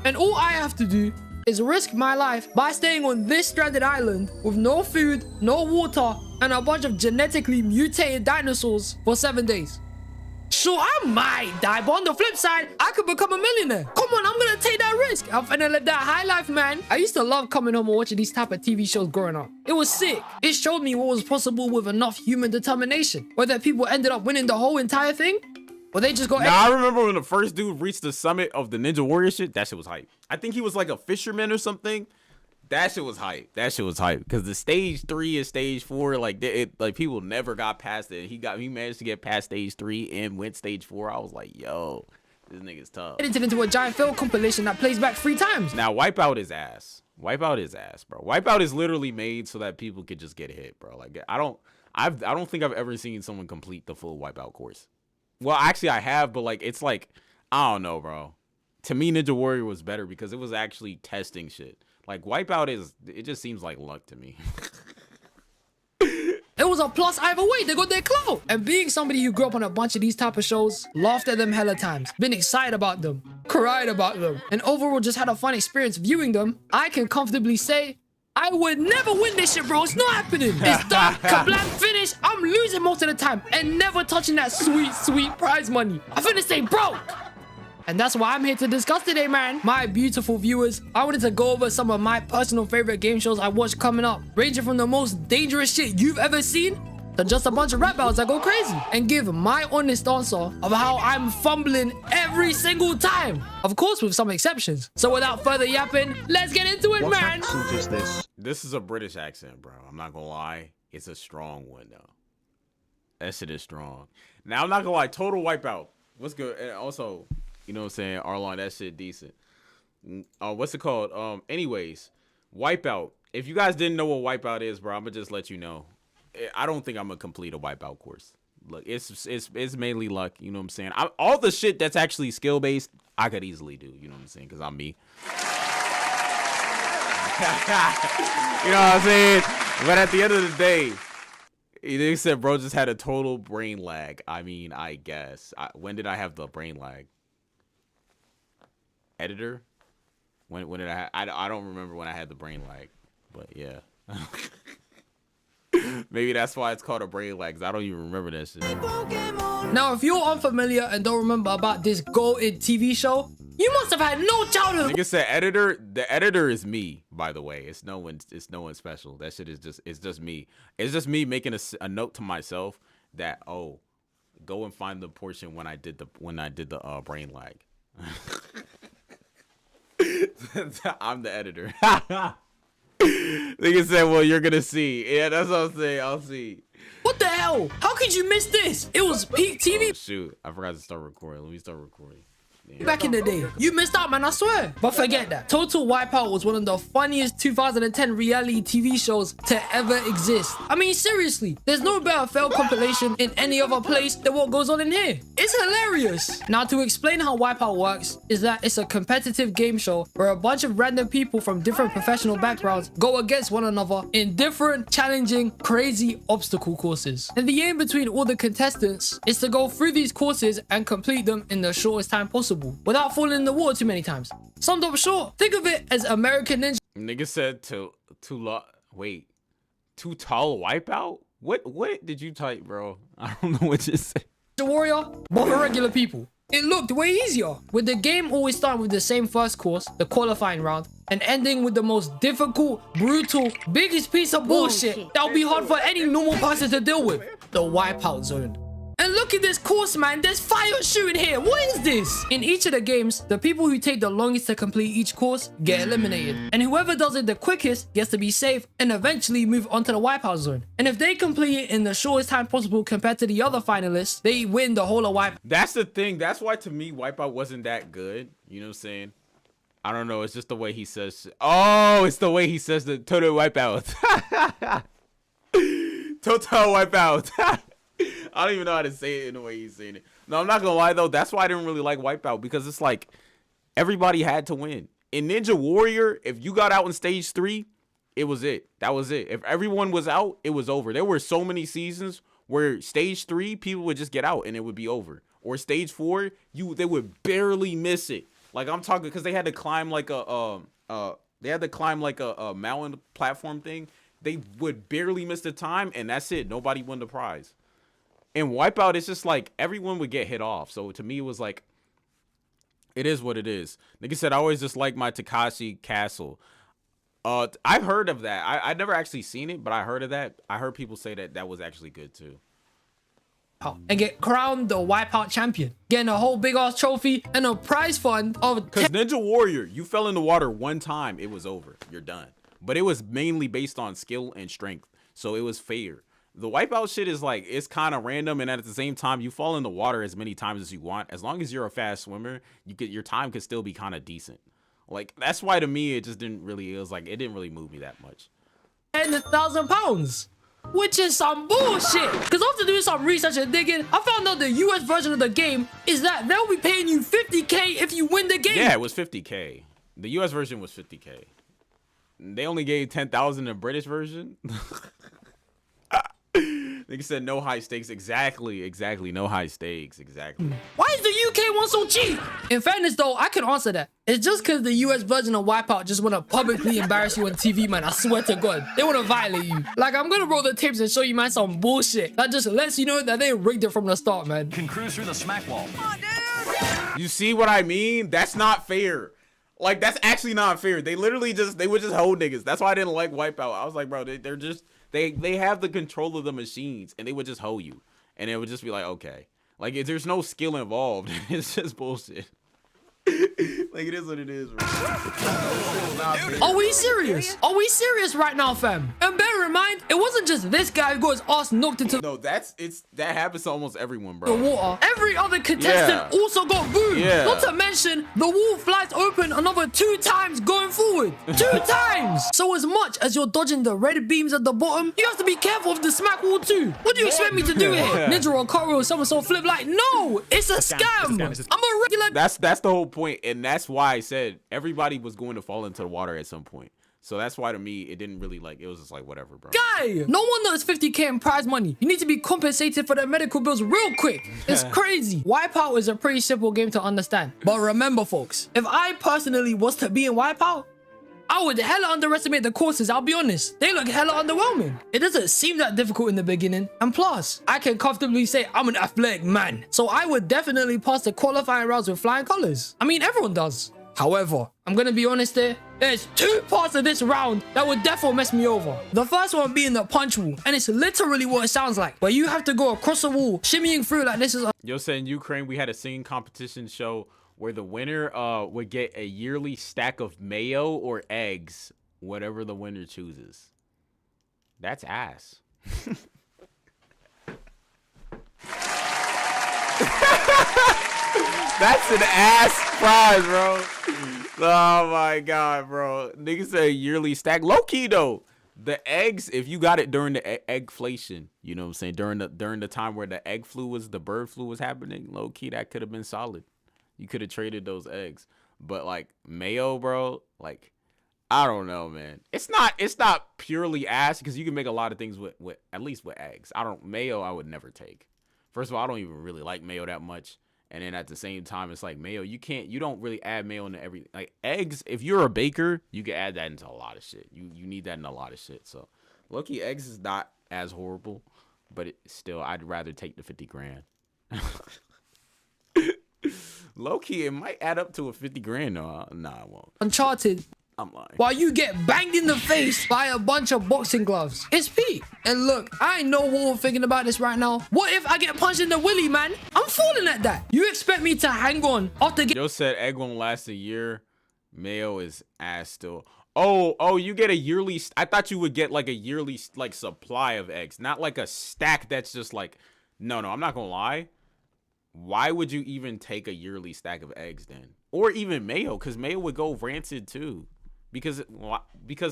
And all I have to do is risk my life by staying on this stranded island with no food, no water, and a bunch of genetically mutated dinosaurs for 7 days. Sure, I might die, but on the flip side, I could become a millionaire. Come on, I'm gonna take that risk. I'm finna live that high life, man. I used to love coming home and watching these type of TV shows growing up. It was sick. It showed me what was possible with enough human determination. Whether people ended up winning the whole entire thing, or they just go... Now, I remember when the first dude reached the summit of the Ninja Warrior shit, that shit was hype. I think he was like a fisherman or something. That shit was hype. That shit was hype. Because the stage 3 and stage 4, like people never got past it. He managed to get past stage 3 and went stage 4. I was like, yo, this nigga's tough. Edited into a giant film compilation that plays back 3 times. Now, Wipeout is ass. Wipeout is ass, bro. Wipeout is literally made so that people could just get hit, bro. Like I don't think I've ever seen someone complete the full Wipeout course. Well, actually, I have, but like it's like I don't know, bro. To me, Ninja Warrior was better because it was actually testing shit. Like, Wipeout it just seems like luck to me. It was a plus either way. They got their clout. And being somebody who grew up on a bunch of these type of shows, laughed at them hella times, been excited about them, cried about them, and overall just had a fun experience viewing them, I can comfortably say, I would never win this shit, bro. It's not happening. It's done. Kablam, finish. I'm losing most of the time and never touching that sweet, sweet prize money. I finna stay broke. And that's what I'm here to discuss today, man. My beautiful viewers, I wanted to go over some of my personal favorite game shows I watched coming up, ranging from the most dangerous shit you've ever seen to just a bunch of rap battles that go crazy, and give my honest answer of how I'm fumbling every single time. Of course, with some exceptions. So without further yapping, let's get into it, What man. accent is this? This is a British accent, bro. I'm not gonna lie. It's a strong one, though. That shit is strong. Now, I'm not gonna lie. Total Wipeout. What's good? And also... You know what I'm saying? Arlon, that shit decent. What's it called? Anyways, Wipeout. If you guys didn't know what Wipeout is, bro, I'm gonna just let you know. I don't think I'm gonna complete a Wipeout course. Look, it's mainly luck. You know what I'm saying? All the shit that's actually skill based, I could easily do. You know what I'm saying? Because I'm me. You know what I'm saying? But at the end of the day, they said bro just had a total brain lag. I mean, I guess. When did I have the brain lag? Editor, when did I don't remember when I had the brain lag, but yeah. Maybe that's why it's called a brain lag, 'cause I don't even remember that shit. Now, if you're unfamiliar and don't remember about this goated TV show, you must have had no childhood. Nigga said editor. The editor is me, by the way. It's no one special. That shit is just me. It's just me making a note to myself that, oh, go and find the portion when I did the brain lag. I'm the editor. Nigga said, well, you're gonna see. Yeah, that's what I'm saying. I'll see. What the hell? How could you miss this? It was peak TV. Oh, shoot, I forgot to start recording. Let me start recording. Damn. Back in the day. You missed out, man, I swear. But forget that. Total Wipeout was one of the funniest 2010 reality TV shows to ever exist. I mean, seriously, there's no better fail compilation in any other place than what goes on in here. It's hilarious. Now, to explain how Wipeout works is that it's a competitive game show where a bunch of random people from different professional backgrounds go against one another in different, challenging, crazy obstacle courses. And the aim between all the contestants is to go through these courses and complete them in the shortest time possible, without falling in the water too many times. Summed up short, think of it as American Ninja. Nigga said too tall Wipeout? What did you type, bro? I don't know what you said. Warrior, but for regular people. It looked way easier, with the game always starting with the same first course, the qualifying round, and ending with the most difficult, brutal, biggest piece of bullshit that would be hard for any normal person to deal with, the Wipeout Zone. And look at this course, man. There's fire shooting here. What is this? In each of the games, the people who take the longest to complete each course get eliminated. And whoever does it the quickest gets to be safe and eventually move onto the Wipeout Zone. And if they complete it in the shortest time possible compared to the other finalists, they win the whole of Wipeout. That's the thing. That's why to me, Wipeout wasn't that good. You know what I'm saying? I don't know. It's just the way he says. Oh, it's the way he says the total Wipeout. Total Wipeout. I don't even know how to say it in the way he's saying it. No, I'm not gonna lie though. That's why I didn't really like Wipeout, because it's like everybody had to win. In Ninja Warrior, if you got out in stage 3, it was it. That was it. If everyone was out, it was over. There were so many seasons where stage 3 people would just get out and it would be over. Or stage 4, they would barely miss it. Like I'm talking, because they had to climb like a They had to climb like a mountain platform thing. They would barely miss the time, and that's it. Nobody won the prize. In Wipeout, it's just like everyone would get hit off. So to me, it was like, it is what it is. Nigga said, I always just like my Takashi Castle. I heard of that. I never actually seen it, but I heard of that. I heard people say that that was actually good too. And get crowned the Wipeout champion, getting a whole big ass trophy and a prize fund of. Because Ninja Warrior, you fell in the water one time, it was over. You're done. But it was mainly based on skill and strength, so it was fair. The Wipeout shit is like, it's kind of random, and at the same time, you fall in the water as many times as you want. As long as you're a fast swimmer, your time could still be kind of decent. Like, that's why to me it just didn't really. It was like, it didn't really move me that much. £10,000, which is some bullshit. Because after doing some research and digging, I found out the US version of the game is that they'll be paying you $50K if you win the game. Yeah, it was $50K. The US version was $50K. They only gave $10,000 in the British version. They said no high stakes. Exactly. No high stakes. Exactly. Why is the UK one so cheap? In fairness, though, I can answer that. It's just because the US version of Wipeout just want to publicly embarrass you on TV, man. I swear to God. They want to violate you. Like, I'm going to roll the tapes and show you, man, some bullshit. That just lets you know that they rigged it from the start, man. Can cruise through the smack wall. You see what I mean? That's not fair. Like, that's actually not fair. They literally they would just hold niggas. That's why I didn't like Wipeout. I was like, bro, they're just... They have the control of the machines, and they would just hold you, and it would just be like, okay, like there's no skill involved. It's just bullshit. Like, it is what it is, bro. Are we serious? Are we serious right now, fam? And bear in mind, it wasn't just this guy who got his ass knocked into No, that happens to almost everyone, the bro. water. Every other contestant also got booed. Yeah. Not to mention, the wall flies open another 2 times going forward. 2 times! So as much as you're dodging the red beams at the bottom, you have to be careful of the smack wall too. What do you expect me to do here? Ninja or Koro or somersault flip? Like, no! It's a scam! I'm a regular... That's the whole point, and that's why I said everybody was going to fall into the water at some point. So that's why to me it didn't really like, it was just like whatever, bro. Guy, no wonder it's 50K in prize money. You need to be compensated for their medical bills real quick. It's crazy. Wipeout is a pretty simple game to understand. But remember, folks, if I personally was to be in Wipeout, I would hella underestimate the courses, I'll be honest. They look hella underwhelming. It doesn't seem that difficult in the beginning. And plus, I can comfortably say I'm an athletic man. So I would definitely pass the qualifying rounds with flying colors. I mean, everyone does. However, I'm gonna be honest here, there's 2 parts of this round that would definitely mess me over. The first one being the punch wall, and it's literally what it sounds like, where you have to go across the wall, shimmying through like this is a... Yo said in Ukraine we had a singing competition show where the winner would get a yearly stack of mayo or eggs, whatever the winner chooses. That's ass. That's an ass prize, bro. Oh my god, bro. Nigga said a yearly stack. Low key though. The eggs, if you got it during the eggflation, you know what I'm saying? During the time where the bird flu was happening, low key, that could have been solid. You could have traded those eggs. But like mayo, bro, like I don't know, man. It's not purely ass because you can make a lot of things with at least with eggs. Mayo I would never take. First of all, I don't even really like mayo that much. And then at the same time, it's like mayo, you don't really add mayo into everything. Like eggs, if you're a baker, you can add that into a lot of shit. You need that in a lot of shit. So low-key, eggs is not as horrible, but still, I'd rather take the 50 grand. Low-key, it might add up to a 50 grand. No, nah, it won't. Uncharted. I'm lying. While you get banged in the face by a bunch of boxing gloves. It's Pete. And look, I ain't no war thinking about this right now. What if I get punched in the willy, man? I'm falling at that. You expect me to hang on after Joe said egg won't last a year. Mayo is ass still. Oh, you get a yearly. I thought you would get like a yearly like supply of eggs, not like a stack that's just like. No, I'm not gonna lie. Why would you even take a yearly stack of eggs then? Or even mayo, because mayo would go rancid too. Because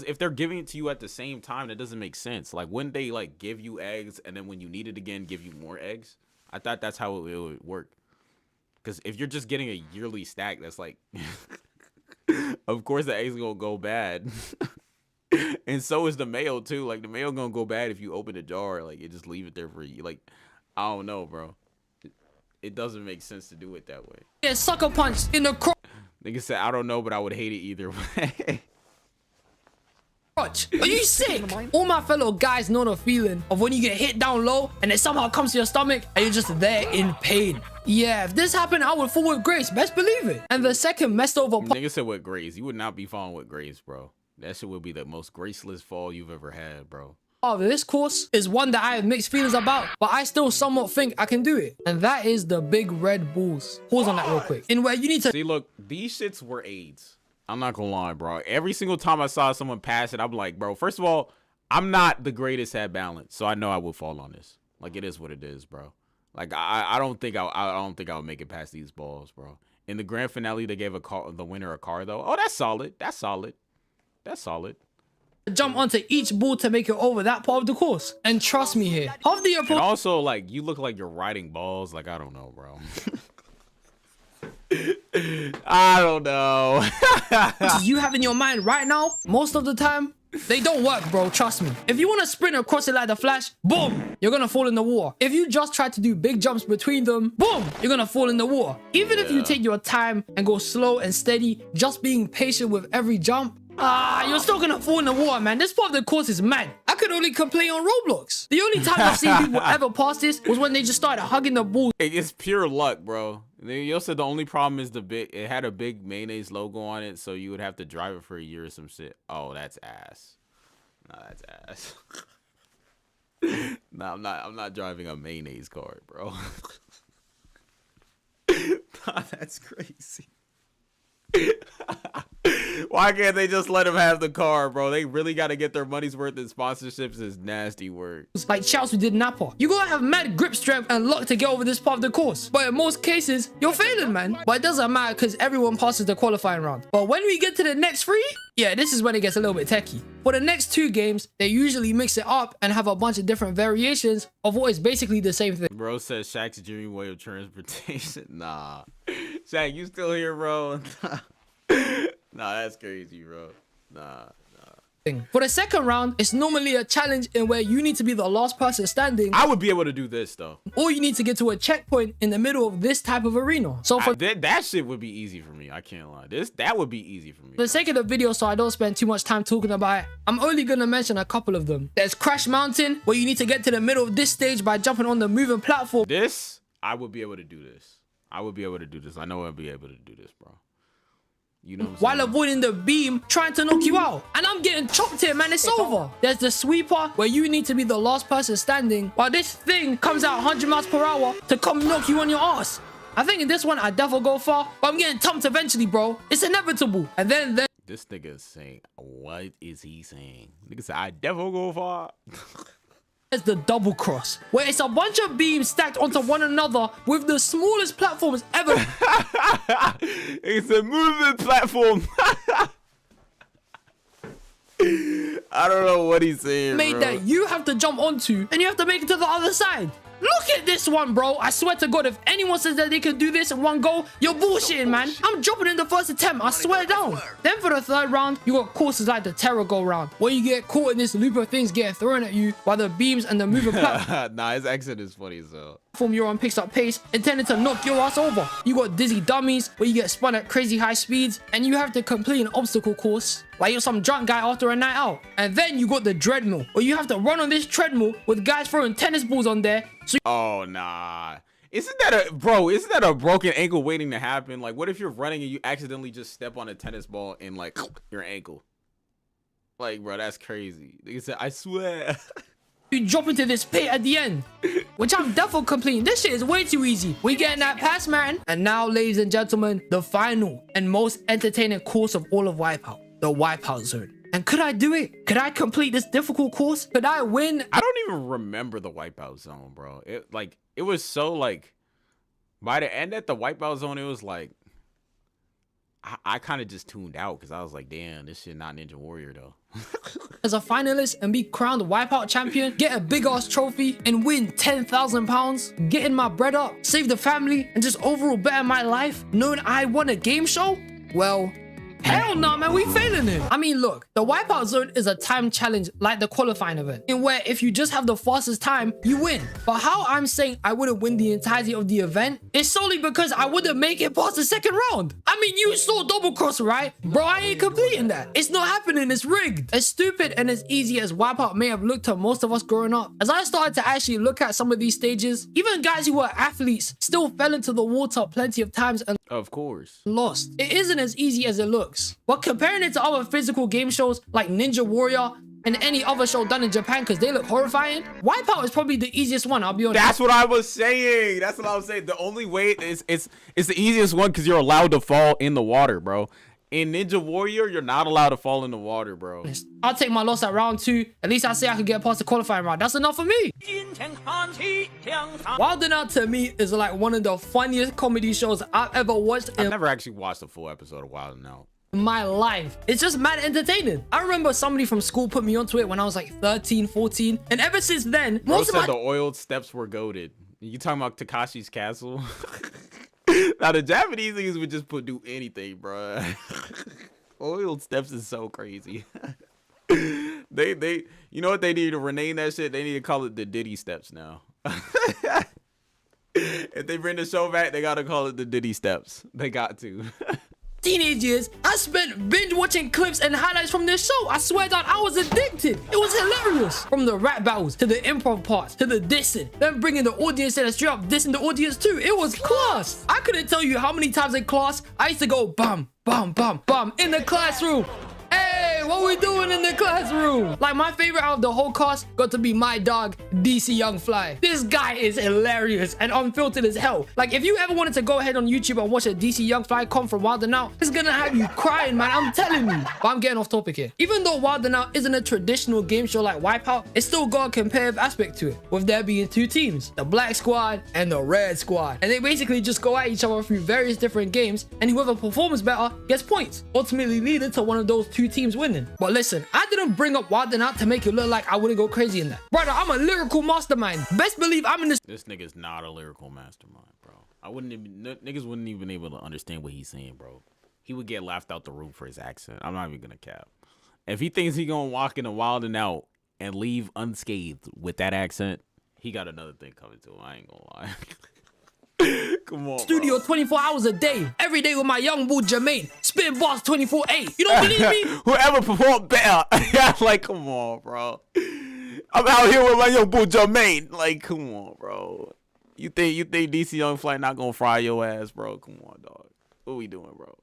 if they're giving it to you at the same time, that doesn't make sense. Like, wouldn't they like give you eggs and then when you need it again, give you more eggs? I thought that's how it would work. Because if you're just getting a yearly stack, that's like, of course the eggs gonna go bad. And so is the mayo too. Like the mayo gonna go bad if you open the jar. Like you just leave it there for you. Like I don't know, bro. It doesn't make sense to do it that way. Yeah, sucker punch in the cross. Nigga said, I don't know, but I would hate it either way. much. Are you sick? All my fellow guys know the feeling of when you get hit down low and it somehow comes to your stomach and you're just there in pain. Yeah, if this happened, I would fall with grace. Best believe it. And the second messed over part. Nigga said with grace. You would not be falling with grace, bro. That shit would be the most graceless fall you've ever had, bro. Of this course is one that I have mixed feelings about, but I still somewhat think I can do it. And that is the big red bulls. Pause on that real quick. In where you need to see, look, these shits were AIDS. I'm not gonna lie, bro. Every single time I saw someone pass it, I'm like, bro, first of all, I'm not the greatest at balance, so I know I will fall on this. Like, it is what it is, bro. Like, I don't think I'll make it past these balls, bro. In the grand finale, they gave the winner a car though. Oh, that's solid. That's solid. That's solid. Jump onto each ball to make it over that part of the course. And trust me here, half the and also, like, you look like you're riding balls. Like, I don't know, bro. I don't know. you have in your mind right now, most of the time, they don't work, bro. Trust me. If you want to sprint across it like the Flash, boom, you're gonna fall in the water. If you just try to do big jumps between them, boom, you're gonna fall in the water. Even if you take your time and go slow and steady, just being patient with every jump, you're still gonna fall in the water, man. This part of the course is mad. I could only complain on Roblox. The only time I've seen people ever pass this was when they just started hugging the ball. It's pure luck, bro. You also said the only problem is it had a big mayonnaise logo on it, so you would have to drive it for a year or some shit. Oh, that's ass. Nah, that's ass. Nah, I'm not driving a mayonnaise cart, bro. Nah, that's crazy. Why can't they just let him have the car, bro? They really got to get their money's worth in sponsorships. Is nasty work. It's like Charles who did Napa. You gotta have mad grip strength and luck to get over this part of the course. But in most cases, you're failing, man. But it doesn't matter because everyone passes the qualifying round. But when we get to the next three, yeah, this is when it gets a little bit techie. For the next two games, they usually mix it up and have a bunch of different variations of what is basically the same thing. Bro says Shaq's dream way of transportation. Nah. Shaq, you still here, bro? Nah, that's crazy, bro. Nah. For the second round, it's normally a challenge in where you need to be the last person standing. I would be able to do this, though. Or you need to get to a checkpoint in the middle of this type of arena. So for that shit would be easy for me. I can't lie. That would be easy for me. For the sake of the video, so I don't spend too much time talking about it, I'm only gonna mention a couple of them. There's Crash Mountain, where you need to get to the middle of this stage by jumping on the moving platform. I would be able to do this. I would be able to do this. I know I'd be able to do this, bro. You know what I'm saying? While avoiding the beam trying to knock you out. And I'm getting chopped here, man. It's over. There's the sweeper where you need to be the last person standing while this thing comes out 100 miles per hour to come knock you on your ass. I think in this one, I definitely go far, but I'm getting thumped eventually, bro. It's inevitable. And then this nigga is saying, what is he saying? Nigga said, I definitely go far. There's the double cross, where it's a bunch of beams stacked onto one another with the smallest platforms ever. It's a moving platform. I don't know what he's saying, bro. That you have to jump onto, and you have to make it to the other side. Look at this one, bro. I swear to God, if anyone says that they can do this in one go, you're bullshitting, man. I'm dropping in the first attempt. I swear down. Then for the third round, you got courses like the Terror Go round, where you get caught in this loop of things getting thrown at you by the beams and the moving platform. Nah, his accent is funny, so. You're on picks up pace, intended to knock your ass over. You got dizzy dummies, where you get spun at crazy high speeds, and you have to complete an obstacle course like you're some drunk guy after a night out. And then you got the treadmill, where you have to run on this treadmill with guys throwing tennis balls on there. Oh, nah. Isn't that a broken ankle waiting to happen? Like, what if you're running and you accidentally just step on a tennis ball and, like, your ankle? Like, bro, that's crazy. They said, I swear. You drop into this pit at the end, which I'm definitely completing. This shit is way too easy. We getting that pass, man. And now, ladies and gentlemen, the final and most entertaining course of all of Wipeout, the Wipeout Zone. And could I do it? Could I complete this difficult course? Could I win? I don't even remember the Wipeout Zone, bro. It was so, like, by the end at the Wipeout Zone, it was like, I kind of just tuned out because I was like, damn, this shit not Ninja Warrior, though. As a finalist and be crowned Wipeout champion, get a big ass trophy and win 10,000 pounds, getting my bread up, save the family, and just overall better my life, knowing I won a game show? Well, Hell no, man, we failing him. I mean, look, the wipeout zone is a time challenge like the qualifying event, in where if you just have the fastest time, you win. But how I'm saying I wouldn't win the entirety of the event is solely because I wouldn't make it past the second round. I mean, you saw double cross, right? Bro, I ain't completing that. It's not happening, it's rigged. As stupid and as easy as wipeout may have looked to most of us growing up, as I started to actually look at some of these stages, even guys who were athletes still fell into the water plenty of times and Of course. lost. It isn't as easy as it looks. But comparing it to other physical game shows like Ninja Warrior and any other show done in Japan because they look horrifying, Wipeout is probably the easiest one, I'll be honest. That's what I was saying. That's what I was saying. The only way is it's the easiest one because you're allowed to fall in the water, bro. In Ninja Warrior, you're not allowed to fall in the water, bro. I'll take my loss at round 2. At least I say I could get past the qualifying round. That's enough for me. Wild 'N Out to me is like one of the funniest comedy shows I've ever watched I've never actually watched a full episode of Wild 'N Out. in my life. It's just mad entertaining. I remember somebody from school put me onto it when I was like 13, 14. And ever since then, Bro most of said my... the oiled steps were goated. You talking about Takashi's Castle? Now the Japanese niggas would just do anything, bro. Oiled steps is so crazy. they you know what they need to rename that shit? They need to call it the Diddy Steps now. If they bring the show back, they gotta call it the Diddy Steps. They got to. teenage years, I spent binge watching clips and highlights from this show. I swear down, I was addicted. It was hilarious. From the rap battles to the improv parts to the dissing, then bringing the audience in and straight up dissing the audience too. It was class. I couldn't tell you how many times in class I used to go bum, bum, bum, bum in the classroom. Hey, what we doing in the classroom? Like, my favorite out of the whole cast got to be my dog, DC Young Fly. This guy is hilarious and unfiltered as hell. Like, if you ever wanted to go ahead on YouTube and watch a DC Young Fly come from Wild 'N Out, it's gonna have you crying, man. I'm telling you. But I'm getting off topic here. Even though Wild 'N Out isn't a traditional game show like Wipeout, it's still got a competitive aspect to it, with there being two teams, the Black Squad and the Red Squad. And they basically just go at each other through various different games, and whoever performs better gets points, ultimately leading to one of those two teams winning. But listen, I didn't bring up Wild 'N Out to make it look like I wouldn't go crazy in that. Brother, I'm a lyrical mastermind. Best believe I'm in this. This nigga's not a lyrical mastermind, bro. I wouldn't even, niggas wouldn't even able to understand what he's saying, bro. He would get laughed out the room for his accent. I'm not even gonna cap. If he thinks he gonna walk into Wild 'N Out and leave unscathed with that accent, he got another thing coming to him. I ain't gonna lie. Come on, Studio, bro. 24 hours a day, every day with my young boy Jermaine, spitting bars 24/8. You don't believe me? Whoever performed better. Like, come on, bro. I'm out here with my young boy Jermaine. Like, come on, bro. You think DC Young Fly not gonna fry your ass, bro? Come on, dog. What we doing, bro?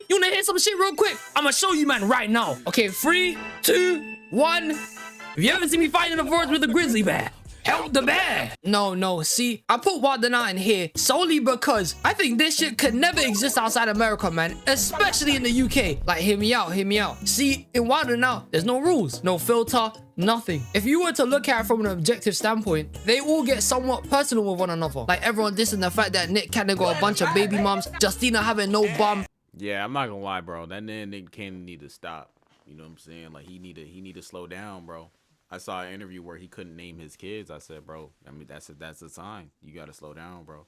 You wanna hear some shit real quick? I'ma show you, man, right now. Okay, 3, 2, 1. If you ever see me fighting the forest with a grizzly bear, help the bear. No, see, I put Wild 'N Out in here solely because I think this shit could never exist outside America, man, especially in the UK. Like, hear me out. See, in Wild 'N Out, there's no rules, no filter, nothing. If you were to look at it from an objective standpoint, they all get somewhat personal with one another. Like, everyone dissing the fact that Nick Cannon got a bunch of baby moms, Justina having no bum. Yeah, I'm not gonna lie, bro. That Nick Cannon need to stop. You know what I'm saying? Like, he need to slow down, bro. I saw an interview where he couldn't name his kids. I said, bro, I mean, that's a sign. You gotta slow down, bro.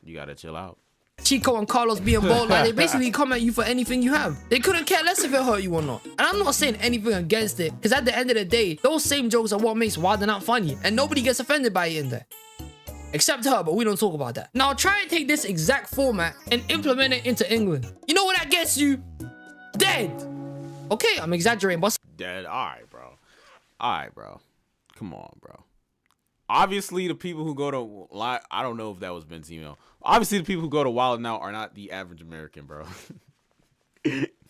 You gotta chill out. Chico and Carlos being bold, like, they basically come at you for anything you have. They couldn't care less if it hurt you or not. And I'm not saying anything against it, because at the end of the day, those same jokes are what makes Wild 'N Out funny, and nobody gets offended by it in there. Except her, but we don't talk about that. Now try and take this exact format and implement it into England. You know what that gets you? Dead. Okay, I'm exaggerating, but... Dead? Alright, bro. Alright, bro. Come on, bro. Obviously, the people who go to... I don't know if that was Ben's email. Obviously, the people who go to Wild 'N Out are not the average American, bro.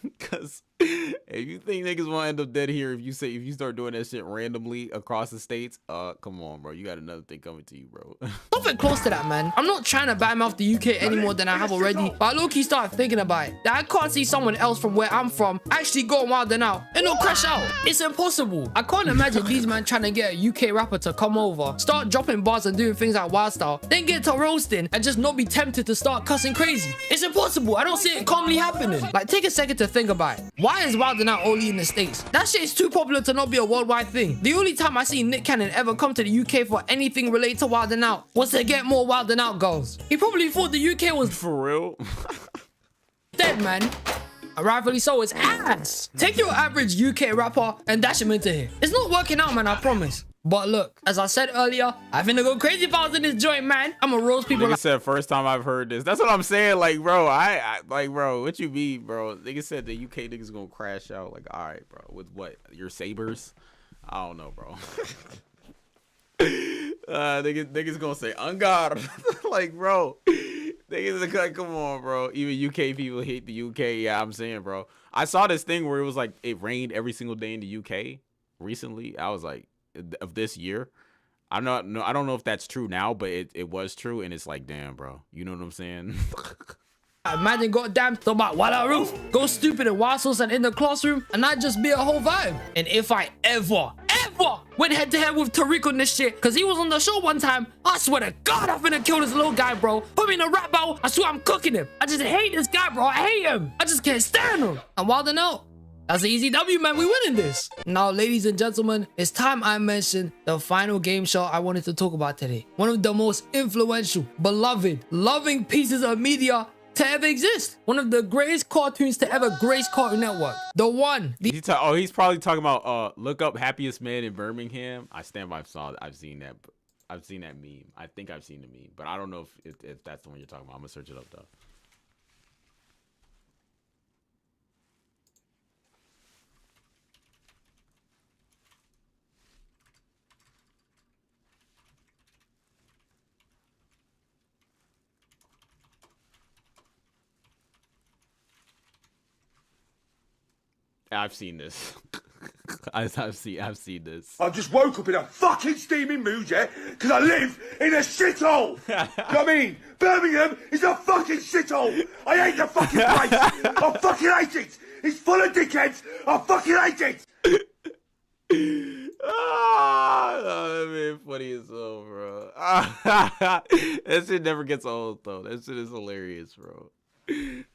Because if you think niggas want to end up dead here, if you start doing that shit randomly across the states, come on, bro. You got another thing coming to you, bro. Something close to that, man. I'm not trying to badmouth the UK any more than I have already, but I low-key started thinking about it. That I can't see someone else from where I'm from actually go Wild 'N Out and not crash out. It's impossible. I can't imagine these men trying to get a UK rapper to come over, start dropping bars and doing things like Wild Style, then get to roasting and just not be tempted to start cussing crazy. It's impossible. I don't see it calmly happening. Like, take a second to think about it. Why is Wild 'N Out only in the States? That shit is too popular to not be a worldwide thing. The only time I see Nick Cannon ever come to the UK for anything related to Wild 'N Out was to get more Wild 'N Out girls. He probably thought the UK was for real. dead, man. And rightfully so, it's ass. Take your average UK rapper and dash him into here. It's not working out, man, I promise. But look, as I said earlier, I finna go crazy if I was in this joint, man. I'ma roast people. Nigga said first time I've heard this. That's what I'm saying. Like, bro, I like, bro, what you mean, bro? Nigga said the UK niggas gonna crash out. Like, all right, bro. With what? Your sabers? I don't know, bro. Niggas gonna say Ungar. Like, bro. Niggas like, come on, bro. Even UK people hate the UK. Yeah, I'm saying, bro. I saw this thing where it was like it rained every single day in the UK recently. I was like, of this year. I don't know if that's true now, but it was true, and it's like, damn, bro. You know what I'm saying? Imagine goddamn talk about Walla Roof, go stupid in Wassels and in the classroom, and that just be a whole vibe. And if I ever went head to head with Tariq on this shit, cause he was on the show one time, I swear to God, I'm finna kill this little guy, bro. Put me in a rap battle, I swear I'm cooking him. I just hate this guy, bro. I hate him. I just can't stand him. I'm wilding out. That's an easy W, man. We winning this. Now, ladies and gentlemen, it's time I mention the final game show I wanted to talk about today. One of the most influential, beloved, loving pieces of media to ever exist. One of the greatest cartoons to ever grace Cartoon Network. The one. He's probably talking about look up Happiest Man in Birmingham. I stand by. I've seen that. I've seen that meme. I think I've seen the meme, but I don't know if that's the one you're talking about. I'm gonna search it up though. I've seen this. I've seen this. I just woke up in a fucking steaming mood, yeah? Because I live in a shithole. You know what I mean? Birmingham is a fucking shithole. I hate the fucking place. I fucking hate it. It's full of dickheads. I fucking hate it. Oh, that man funny as hell, bro. That shit never gets old, though. That shit is hilarious, bro.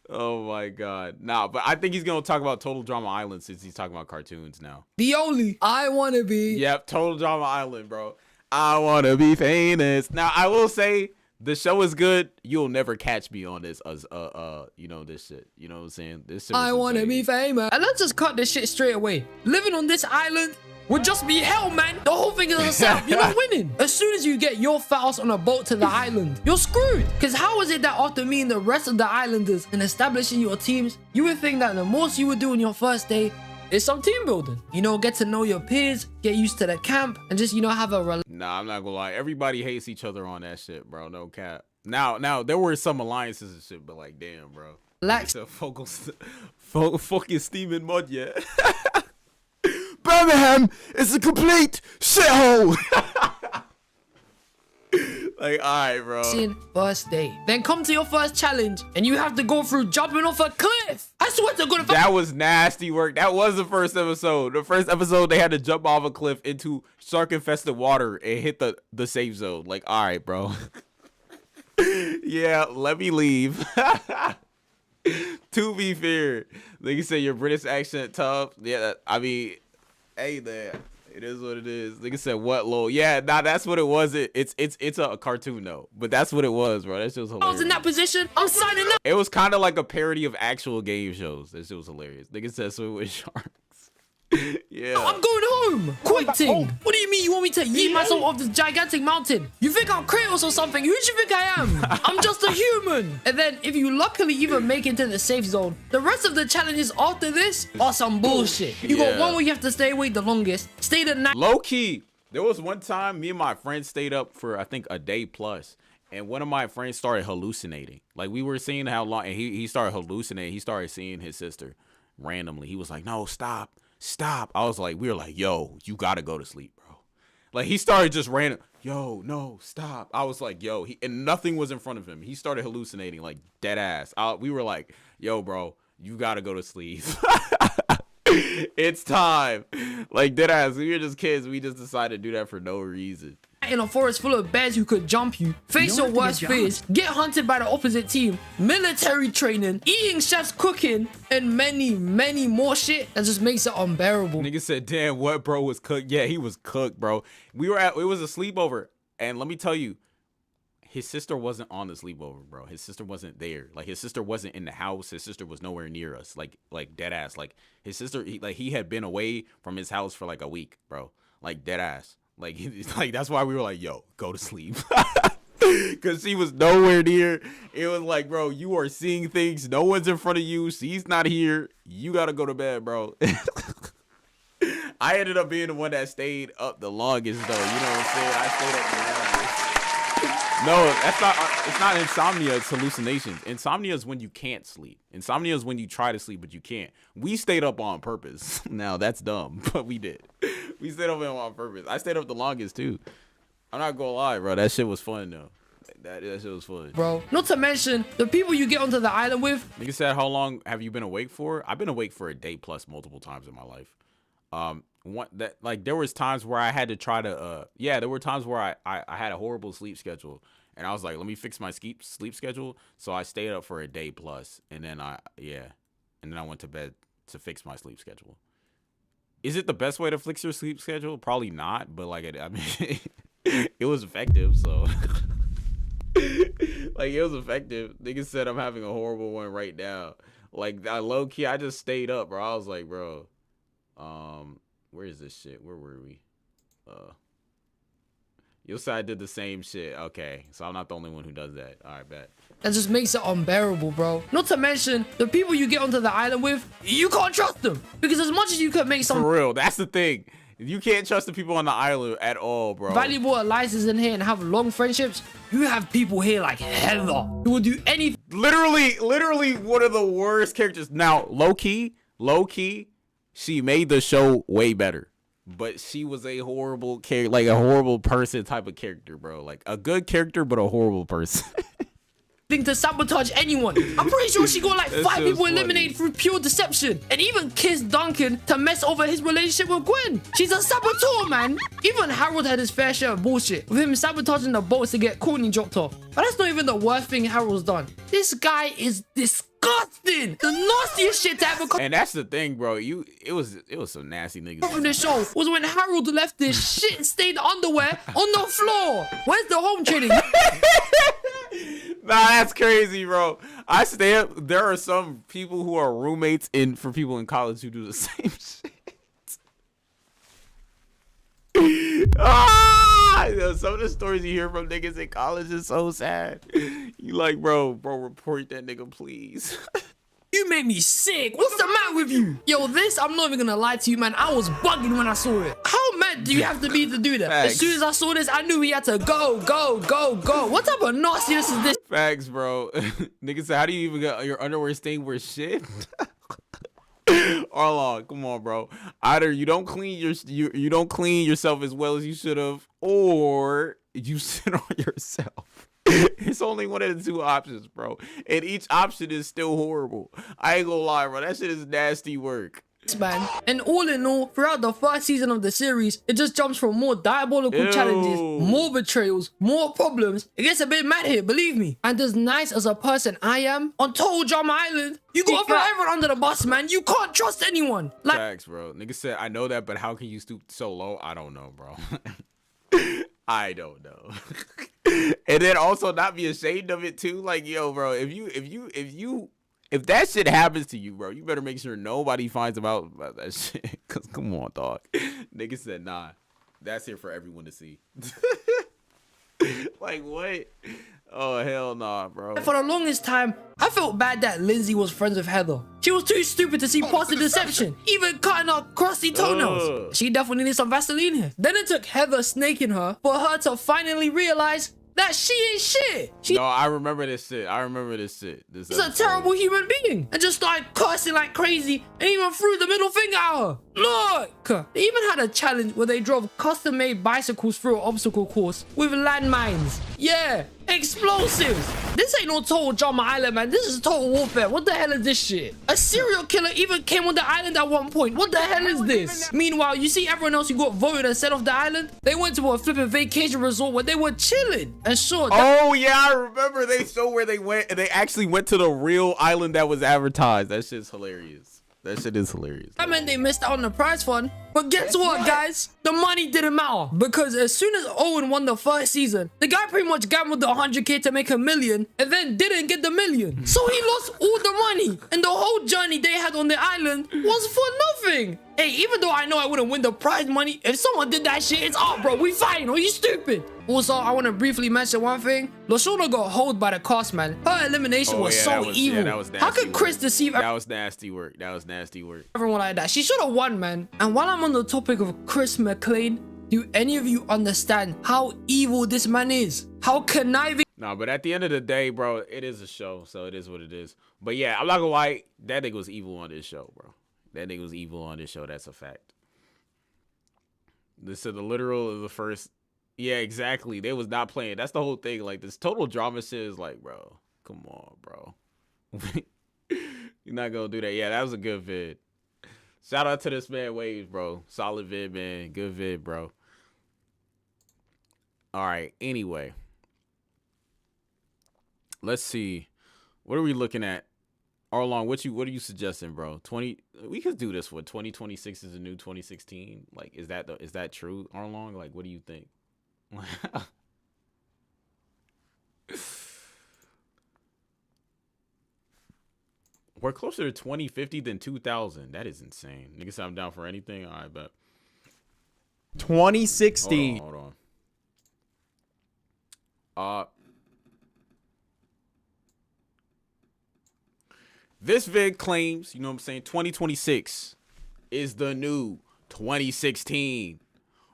Oh my god. Nah, but I think he's gonna talk about Total Drama Island since he's talking about cartoons now. The only I wanna be. Yep, Total Drama Island, bro. I wanna be famous. Now I will say the show is good. You'll never catch me on this as you know, this shit. You know what I'm saying? This shit I wanna be famous. And let's just cut this shit straight away. Living on this island would just be hell, man. The whole thing is a setup. You're not winning. As soon as you get your fat on a boat to the island, you're screwed. Because how is it that after meeting the rest of the islanders and establishing your teams, you would think that the most you would do on your first day is some team building? You know, get to know your peers, get used to the camp, and just, you know, have a Nah, I'm not gonna lie. Everybody hates each other on that shit, bro. No cap. Now there were some alliances and shit, but like, damn, bro. relax. Fucking steaming mud, yeah. Birmingham is a complete shithole. Like, alright, bro. First day. Then come to your first challenge, and you have to go through jumping off a cliff. I swear to God, that was nasty work. That was the first episode. The first episode, they had to jump off a cliff into shark-infested water and hit the safe zone. Like, alright, bro. Yeah, let me leave. To be fair, like you said, your British accent tough. Yeah, I mean, hey there, it is what it is. Like I said, what lol? Yeah, nah, that's what it was. It's a cartoon though, but that's what it was, bro. That shit was hilarious. I was in that position. I'm signing up. It was kind of like a parody of actual game shows. That shit was hilarious. Like I said, swim with sharks. Yeah. I'm going home. Quick thing. What do you mean you want me to yeet myself off this gigantic mountain? You think I'm Kratos or something? Who do you think I am? I'm just a human. And then if you luckily even make it to the safe zone, the rest of the challenges after this are some bullshit. You got one where you have to stay awake the longest. Stay the night. Low key. There was one time me and my friend stayed up for I think a day plus. And one of my friends started hallucinating. Like we were seeing how long, and he started hallucinating. He started seeing his sister randomly. He was like, no, stop. I was like, we were like, yo, you gotta go to sleep, bro. Like he started just random, yo, no, stop. I was like, yo, and nothing was in front of him. He started hallucinating like dead ass. We were like, yo, bro, you gotta go to sleep. It's time. Like dead ass. We were just kids. We just decided to do that for no reason. In a forest full of bears who could jump you, face your worst fears, get hunted by the opposite team, military training, eating chefs cooking, and many, many more shit that just makes it unbearable. Nigga said, damn, what bro was cooked? Yeah, he was cooked, bro. It was a sleepover, and let me tell you, his sister wasn't on the sleepover, bro. His sister wasn't there. Like, his sister wasn't in the house. His sister was nowhere near us. Like dead ass. Like, his sister, he had been away from his house for like a week, bro. Like, dead ass. Like, like that's why we were like, yo, go to sleep. Because she was nowhere near. It was like, bro, you are seeing things. No one's in front of you. She's not here. You got to go to bed, bro. I ended up being the one that stayed up the longest, though. You know what I'm saying? I stayed up the longest. No, that's not. It's not insomnia. It's hallucinations. Insomnia is when you can't sleep. Insomnia is when you try to sleep, but you can't. We stayed up on purpose. Now, that's dumb, but we did. We stayed up on purpose. I stayed up the longest, too. I'm not gonna lie, bro. That shit was fun, though. That shit was fun. Bro, not to mention the people you get onto the island with. Nigga said, how long have you been awake for? I've been awake for a day plus multiple times in my life. There was times where I had to try to, there were times where I had a horrible sleep schedule. And I was like, let me fix my sleep schedule. So I stayed up for a day plus. And then I went to bed to fix my sleep schedule. Is it the best way to fix your sleep schedule? Probably not. But like, I mean, it was effective. So like, it was effective. Nigga said I'm having a horrible one right now. Like, low key, I just stayed up, bro. I was like, bro, where is this shit? Where were we? You'll say I did the same shit. Okay, so I'm not the only one who does that. All right, bet. That just makes it unbearable, bro. Not to mention the people you get onto the island with, you can't trust them. Because as much as you could make some... For real, that's the thing. You can't trust the people on the island at all, bro. Valuable alliances in here and have long friendships. You have people here like Heather who will do anything. Literally one of the worst characters. Now, low key, she made the show way better. But she was a horrible character, like a horrible person type of character, bro. Like a good character, but a horrible person. To sabotage anyone. I'm pretty sure she got like 5 people eliminated through pure deception, and even kissed Duncan to mess over his relationship with Gwen. She's a saboteur, man. Even Harold had his fair share of bullshit with him sabotaging the boats to get Courtney dropped off. But that's not even the worst thing Harold's done. This guy is disgusting. The nastiest shit to ever come. And that's the thing, bro. It was some nasty niggas. From the show was when Harold left this shit-stained underwear on the floor. Where's the home training? Nah, that's crazy, bro. I stay up. There are some people who are roommates for people in college who do the same shit. Some of the stories you hear from niggas in college is so sad. You like, bro, report that nigga, please. You made me sick. What's the matter with you? Yo, I'm not even gonna lie to you, man. I was bugging when I saw it. How mad do you have to be to do that? Facts. As soon as I saw this, I knew he had to go. What type of nastiness is this? Facts, bro. Nigga said, how do you even get your underwear stained with shit? Arlong, come on, bro. Either you don't clean you don't clean yourself as well as you should have, or you sit on yourself. It's only one of the two options, bro. And each option is still horrible. I ain't gonna lie, bro. That shit is nasty work. Man. And all in all, throughout the first season of the series, it just jumps from more diabolical challenges, more betrayals, more problems. It gets a bit mad here, believe me. And as nice as a person I am, on Total Drama Island, you gotta throw everyone under the bus, man. You can't trust anyone. Like, facts, bro. Nigga said, I know that, but how can you stoop so low? I don't know, bro. I don't know. And then also not be ashamed of it too. Like, yo, bro, if that shit happens to you, bro, you better make sure nobody finds out about that shit. Cause come on, dog. Nigga said, nah, that's here for everyone to see. Like, what? Oh, hell nah, bro. For the longest time, I felt bad that Lindsay was friends with Heather. She was too stupid to see past the deception, even cutting her crusty toenails. She definitely needs some Vaseline here. Then it took Heather snaking her for her to finally realize that she ain't shit. No, I remember this shit. She's a terrible human being. And just started cursing like crazy and even threw the middle finger at her. Look! They even had a challenge where they drove custom-made bicycles through an obstacle course with landmines. Yeah, explosives. This ain't no Total Drama Island, man. This is Total Warfare. What the hell is this shit? A serial killer even came on the island at one point. What the hell is this? Meanwhile, you see everyone else who got voted and set off the island? They went to a flipping vacation resort where they were chilling. And sure, oh yeah, I remember they showed where they went, and they actually went to the real island that was advertised. That shit's hilarious. That shit is hilarious. That meant they missed out on the prize fund. But guess what, guys? The money didn't matter. Because as soon as Owen won the first season, the guy pretty much gambled the 100K to make $1 million and then didn't get the $1 million. So he lost all the money. And the whole journey they had on the island was for nothing. Hey, even though I know I wouldn't win the prize money, if someone did that shit, it's up, bro. We fighting. Are you stupid? Also, I want to briefly mention one thing. Lashona got holed by the cast, man. Her elimination was so evil. Yeah, that was nasty. How could Chris deceive That was nasty work. That was nasty work. everyone like that? She should have won, man. And while I'm on the topic of Chris McLean, do any of you understand how evil this man is? How conniving? No, but at the end of the day, bro, it is a show, so it is what it is. But yeah, I'm not gonna lie, that nigga was evil on this show, bro. That nigga was evil on this show. That's a fact. This is the literal of the first. Yeah, exactly. They was not playing. That's the whole thing. Like, this total drama shit is like, bro, come on, bro. You're not gonna do that. Yeah, that was a good vid. Shout out to this man Waves, bro. Solid vid, man. Good vid, bro. All right. Anyway, let's see. What are we looking at? Arlong, what are you suggesting, bro? We could do this one. 2026 is the new 2016. Like, is that true, Arlong? Like, what do you think? We're closer to 2050 than 2000. That is insane. Nigga said I'm down for anything. All right, bet. 2016. Hold on. This vid claims, you know what I'm saying, 2026 is the new 2016.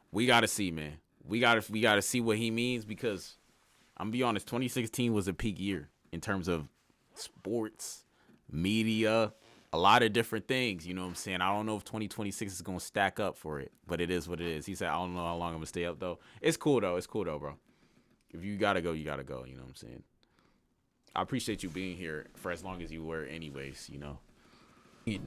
We gotta see, man. We gotta see what he means, because I'm gonna be honest, 2016 was a peak year in terms of sports, media, a lot of different things. You know what I'm saying? I don't know if 2026 is gonna stack up for it, but it is what it is. He said, I don't know how long I'm gonna stay up though. It's cool though, bro. If you gotta go, you gotta go. You know what I'm saying? I appreciate you being here for as long as you were anyways, you know.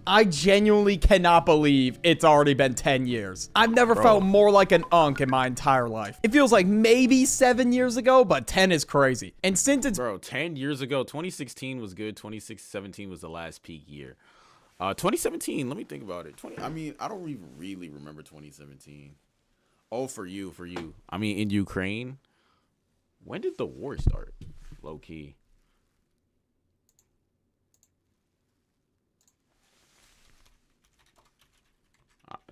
I genuinely cannot believe it's already been 10 years. I've never felt more like an unk in my entire life. It feels like maybe 7 years ago, but 10 is crazy. And since it's... Bro, 10 years ago, 2016 was good. 2017 was the last peak year. 2017, let me think about it. I mean, I don't even really remember 2017. Oh, for you. I mean, in Ukraine, when did the war start? Low key.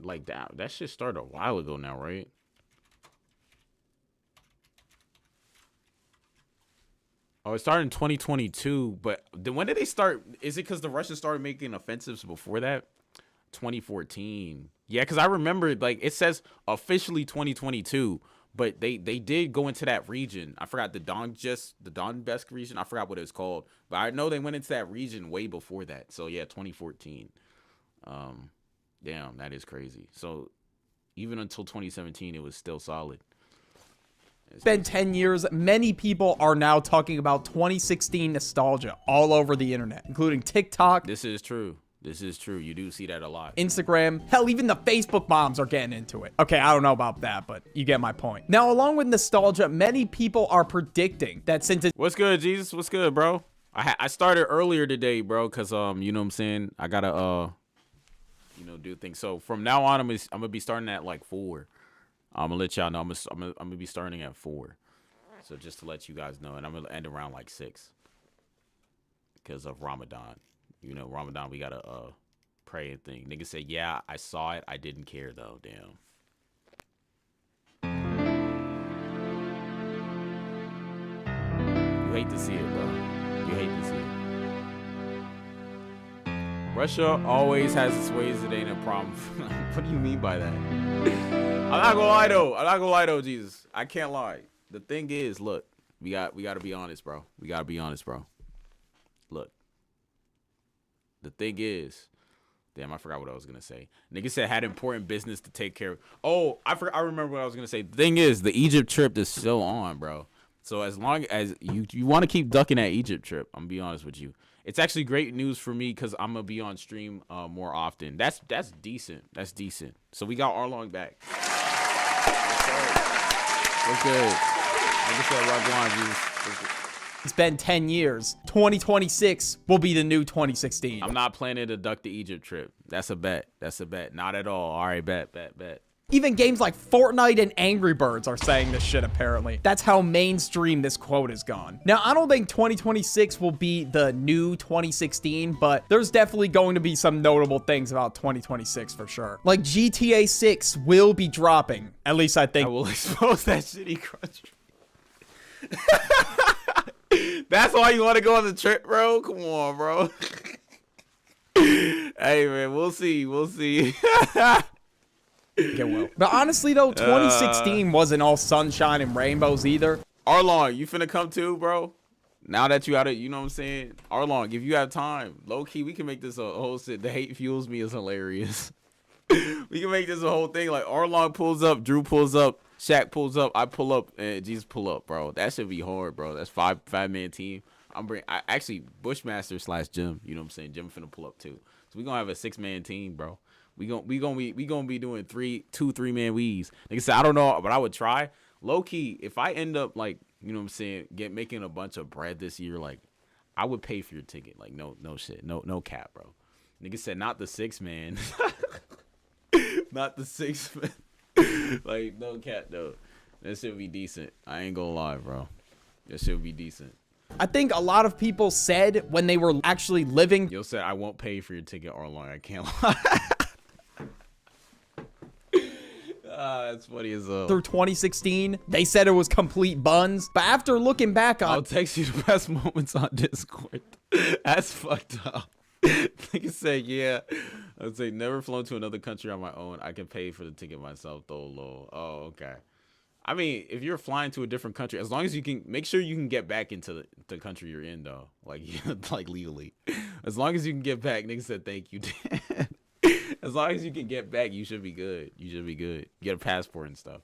Like that shit started a while ago now, right? Oh, it started in 2022, but then when did they start? Is it because the Russians started making offensives before that? 2014. Yeah, because I remember, like, it says officially 2022, but they did go into that region. I forgot the Donbass region. I forgot what it was called, but I know they went into that region way before that. So yeah, 2014. Damn, that is crazy. So even until 2017, it was still solid. It's been 10 years. Many people are now talking about 2016 nostalgia all over the internet, including TikTok. This is true. You do see that a lot. Instagram. Hell, even the Facebook moms are getting into it. Okay, I don't know about that, but you get my point. Now, along with nostalgia, many people are predicting that since it's... What's good, Jesus? What's good, bro? I started earlier today, bro, because, you know what I'm saying? I got to, do things. So from now on, I'm gonna be starting at like 4. I'm gonna let y'all know I'm gonna be starting at 4. So just to let you guys know, and I'm gonna end around like 6 because of Ramadan. You know, Ramadan, we gotta pray and thing. Nigga said, yeah, I saw it. I didn't care though. Damn. You hate to see it, bro. You hate to see it. Russia always has its ways. It ain't a problem. What do you mean by that? I'm not gonna lie though, Jesus. I can't lie. The thing is, look, we gotta be honest, bro. Look. The thing is, damn, I forgot what I was gonna say. Nigga said had important business to take care of. Oh, I remember what I was gonna say. The thing is, the Egypt trip is still on, bro. So as long as you want to keep ducking that Egypt trip, I'm gonna be honest with you. It's actually great news for me because I'm gonna be on stream more often. That's decent. That's decent. So we got Arlong back. What's good? Like I said, rock on, Jesus. It's been 10 years. 2026 will be the new 2016. I'm not planning to duck the Egypt trip. That's a bet. Not at all. All right, bet. Even games like Fortnite and Angry Birds are saying this shit, apparently. That's how mainstream this quote has gone. Now, I don't think 2026 will be the new 2016, but there's definitely going to be some notable things about 2026 for sure. Like GTA 6 will be dropping. At least I think. I will expose that shitty crunch. That's why you want to go on the trip, bro? Come on, bro. Hey, man, we'll see. Okay, well. But honestly, though, 2016 wasn't all sunshine and rainbows either. Arlong, you finna come too, bro? Now that you out of, you know what I'm saying? Arlong, if you have time, low-key, we can make this a whole shit. The hate fuels me is hilarious. We can make this a whole thing. Like, Arlong pulls up, Drew pulls up, Shaq pulls up, I pull up, and Jesus pull up, bro. That should be hard, bro. That's five-man team. Actually, Bushmaster / Jim, you know what I'm saying? Jim finna pull up too. So we gonna have a 6-man team, bro. We gonna be doing 3-man weaves. Like I said, I don't know, but I would try. Low key, if I end up like, you know what I'm saying, making a bunch of bread this year, like I would pay for your ticket. Like no shit, no cap, bro. Nigga said not the 6-man, not the 6-man. Like no cap though. That should be decent. I ain't gonna lie, bro. That should be decent. I think a lot of people said when they were actually living. Yo said I won't pay for your ticket, Arlong. I can't lie. That's funny as hell. Through 2016, they said it was complete buns. But after looking back on, I'll text you the best moments on Discord. That's fucked up. Like I said, yeah. I would say never flown to another country on my own. I can pay for the ticket myself, though. Lol. Oh, okay. I mean, if you're flying to a different country, as long as you can make sure you can get back into the country you're in, though, like like legally. As long as you can get back, nigga said thank you. As long as you can get back, you should be good. You should be good. Get a passport and stuff.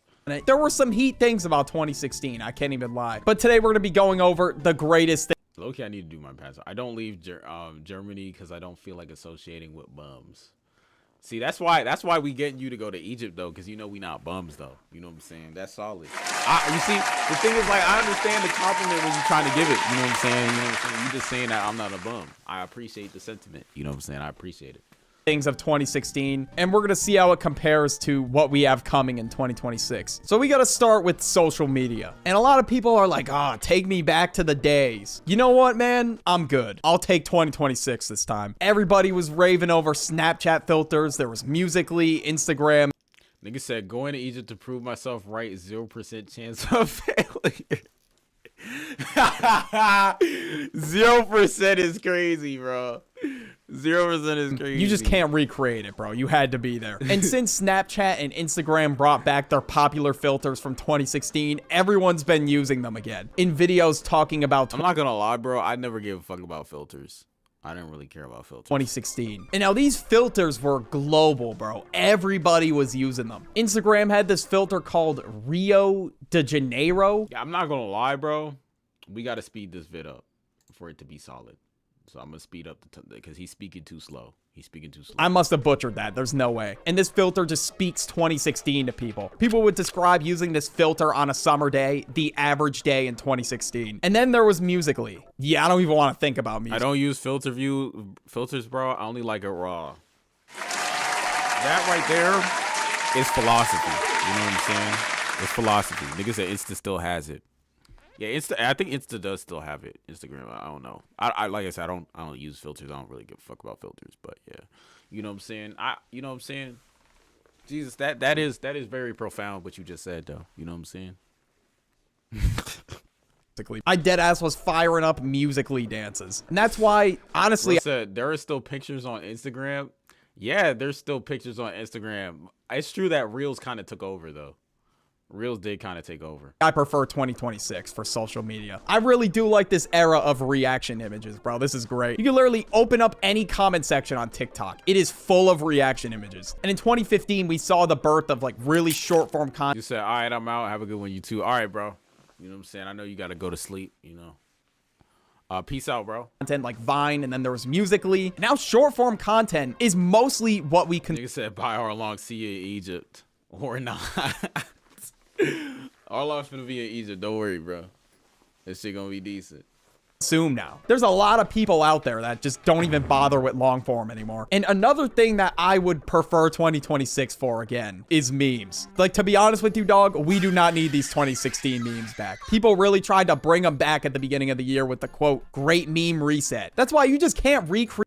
There were some heat things about 2016. I can't even lie. But today we're going to be going over the greatest thing. Okay, I need to do my passport. I don't leave Germany because I don't feel like associating with bums. See, that's why we getting you to go to Egypt, though, because you know we not bums, though. You know what I'm saying? That's solid. You see, the thing is, like, I understand the compliment when you're trying to give it. You know what I'm saying? You know what I'm saying? You just saying that I'm not a bum. I appreciate the sentiment. You know what I'm saying? I appreciate it. Things of 2016, and we're gonna see how it compares to what we have coming in 2026. So we gotta start with social media. And a lot of people are like, take me back to the days. You know what, man? I'm good. I'll take 2026 this time. Everybody was raving over Snapchat filters. There was Musical.ly, Instagram. Nigga said, going to Egypt to prove myself right, 0% chance of failure. 0% is crazy, bro. 0% is crazy. You just can't recreate it, bro. You had to be there. And since Snapchat and Instagram brought back their popular filters from 2016, everyone's been using them again. In videos talking about... I'm not gonna lie, bro. I never gave a fuck about filters. I didn't really care about filters. 2016. And now these filters were global, bro. Everybody was using them. Instagram had this filter called Rio de Janeiro. Yeah, I'm not gonna lie, bro. We gotta speed this vid up for it to be solid. So I'm gonna speed up because he's speaking too slow. He's speaking too slow. I must have butchered that. There's no way. And this filter just speaks 2016 to people. People would describe using this filter on a summer day, the average day in 2016. And then there was Musical.ly. Yeah, I don't even want to think about music. I don't use filters, bro. I only like it raw. That right there is philosophy. You know what I'm saying? It's philosophy. Niggas say Insta still has it. Yeah, I think Insta does still have it. Instagram, I don't know. I like I said, I don't use filters. I don't really give a fuck about filters. But yeah, you know what I'm saying. You know what I'm saying. Jesus, that is very profound what you just said, though. You know what I'm saying. I deadass was firing up Musical.ly dances, and that's why, honestly, there are still pictures on Instagram. Yeah, there's still pictures on Instagram. It's true that Reels kind of took over, though. Reels did kind of take over. I prefer 2026 for social media. I really do like this era of reaction images, bro. This is great. You can literally open up any comment section on TikTok. It is full of reaction images. And in 2015, we saw the birth of like really short form content. You said, all right, I'm out. Have a good one, you too. All right, bro. You know what I'm saying? I know you got to go to sleep, you know. Peace out, bro. Content like Vine, and then there was Musical.ly. Now short form content is mostly what we can. Nigga said, bye, Arlong. See you in Egypt. Or not. Arlong's finna be in Egypt. Don't worry, bro. This shit gonna be decent. consume now. There's a lot of people out there that just don't even bother with long form anymore. And another thing that I would prefer 2026 for again is memes. Like, to be honest with you, dog, we do not need these 2016 memes back. People really tried to bring them back at the beginning of the year with the quote, great meme reset. That's why you just can't recreate.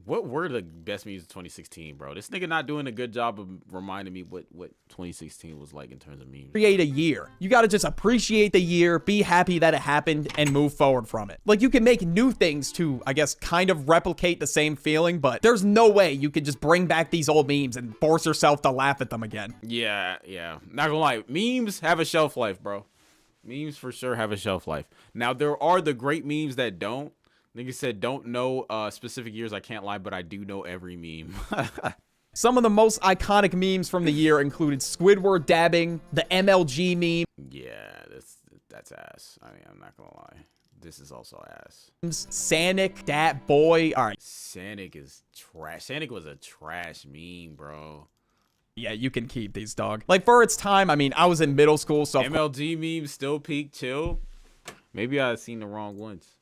What were the best memes of 2016, bro? This nigga not doing a good job of reminding me what 2016 was like in terms of memes. Create a year. You got to just appreciate the year, be happy that it happened, and move forward from it. Like, you can make new things to, I guess, kind of replicate the same feeling, but there's no way you could just bring back these old memes and force yourself to laugh at them again. Yeah. Not gonna lie, memes have a shelf life, bro. Memes for sure have a shelf life. Now, there are the great memes that don't. Nigga said, don't know specific years, I can't lie, but I do know every meme. Some of the most iconic memes from the year included Squidward dabbing, the MLG meme. Yeah, that's ass. I mean, I'm not gonna lie. This is also ass. Sanic, Dat Boy. All right. Sanic is trash. Sanic was a trash meme, bro. Yeah, you can keep these, dog. Like, for its time, I mean, I was in middle school, so... MLG memes still peak chill. Maybe I've seen the wrong ones.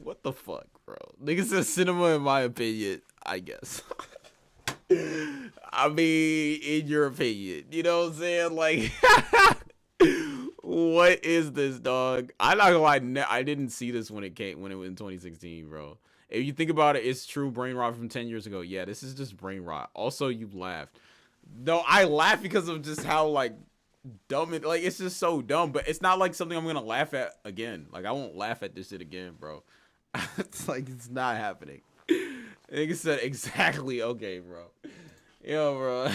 What the fuck, bro? Nigga said cinema, in my opinion, I guess. I mean, in your opinion, you know what I'm saying? Like, what is this, dog? I'm not gonna lie, I didn't see this when it was in 2016, bro. If you think about it, it's true brain rot from 10 years ago. Yeah, this is just brain rot. Also, you laughed. No, I laugh because of just how, like, dumb it, like, it's just so dumb, but it's not like something I'm gonna laugh at again. Like, I won't laugh at this shit again, bro. It's like, it's not happening. Nigga said exactly okay, bro. Yo, bro.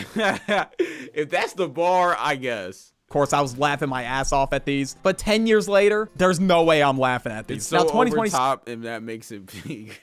If that's the bar, I guess. Of course, I was laughing my ass off at these, but 10 years later, there's no way I'm laughing at these. It's so now, 2020 over top, and that makes it peak.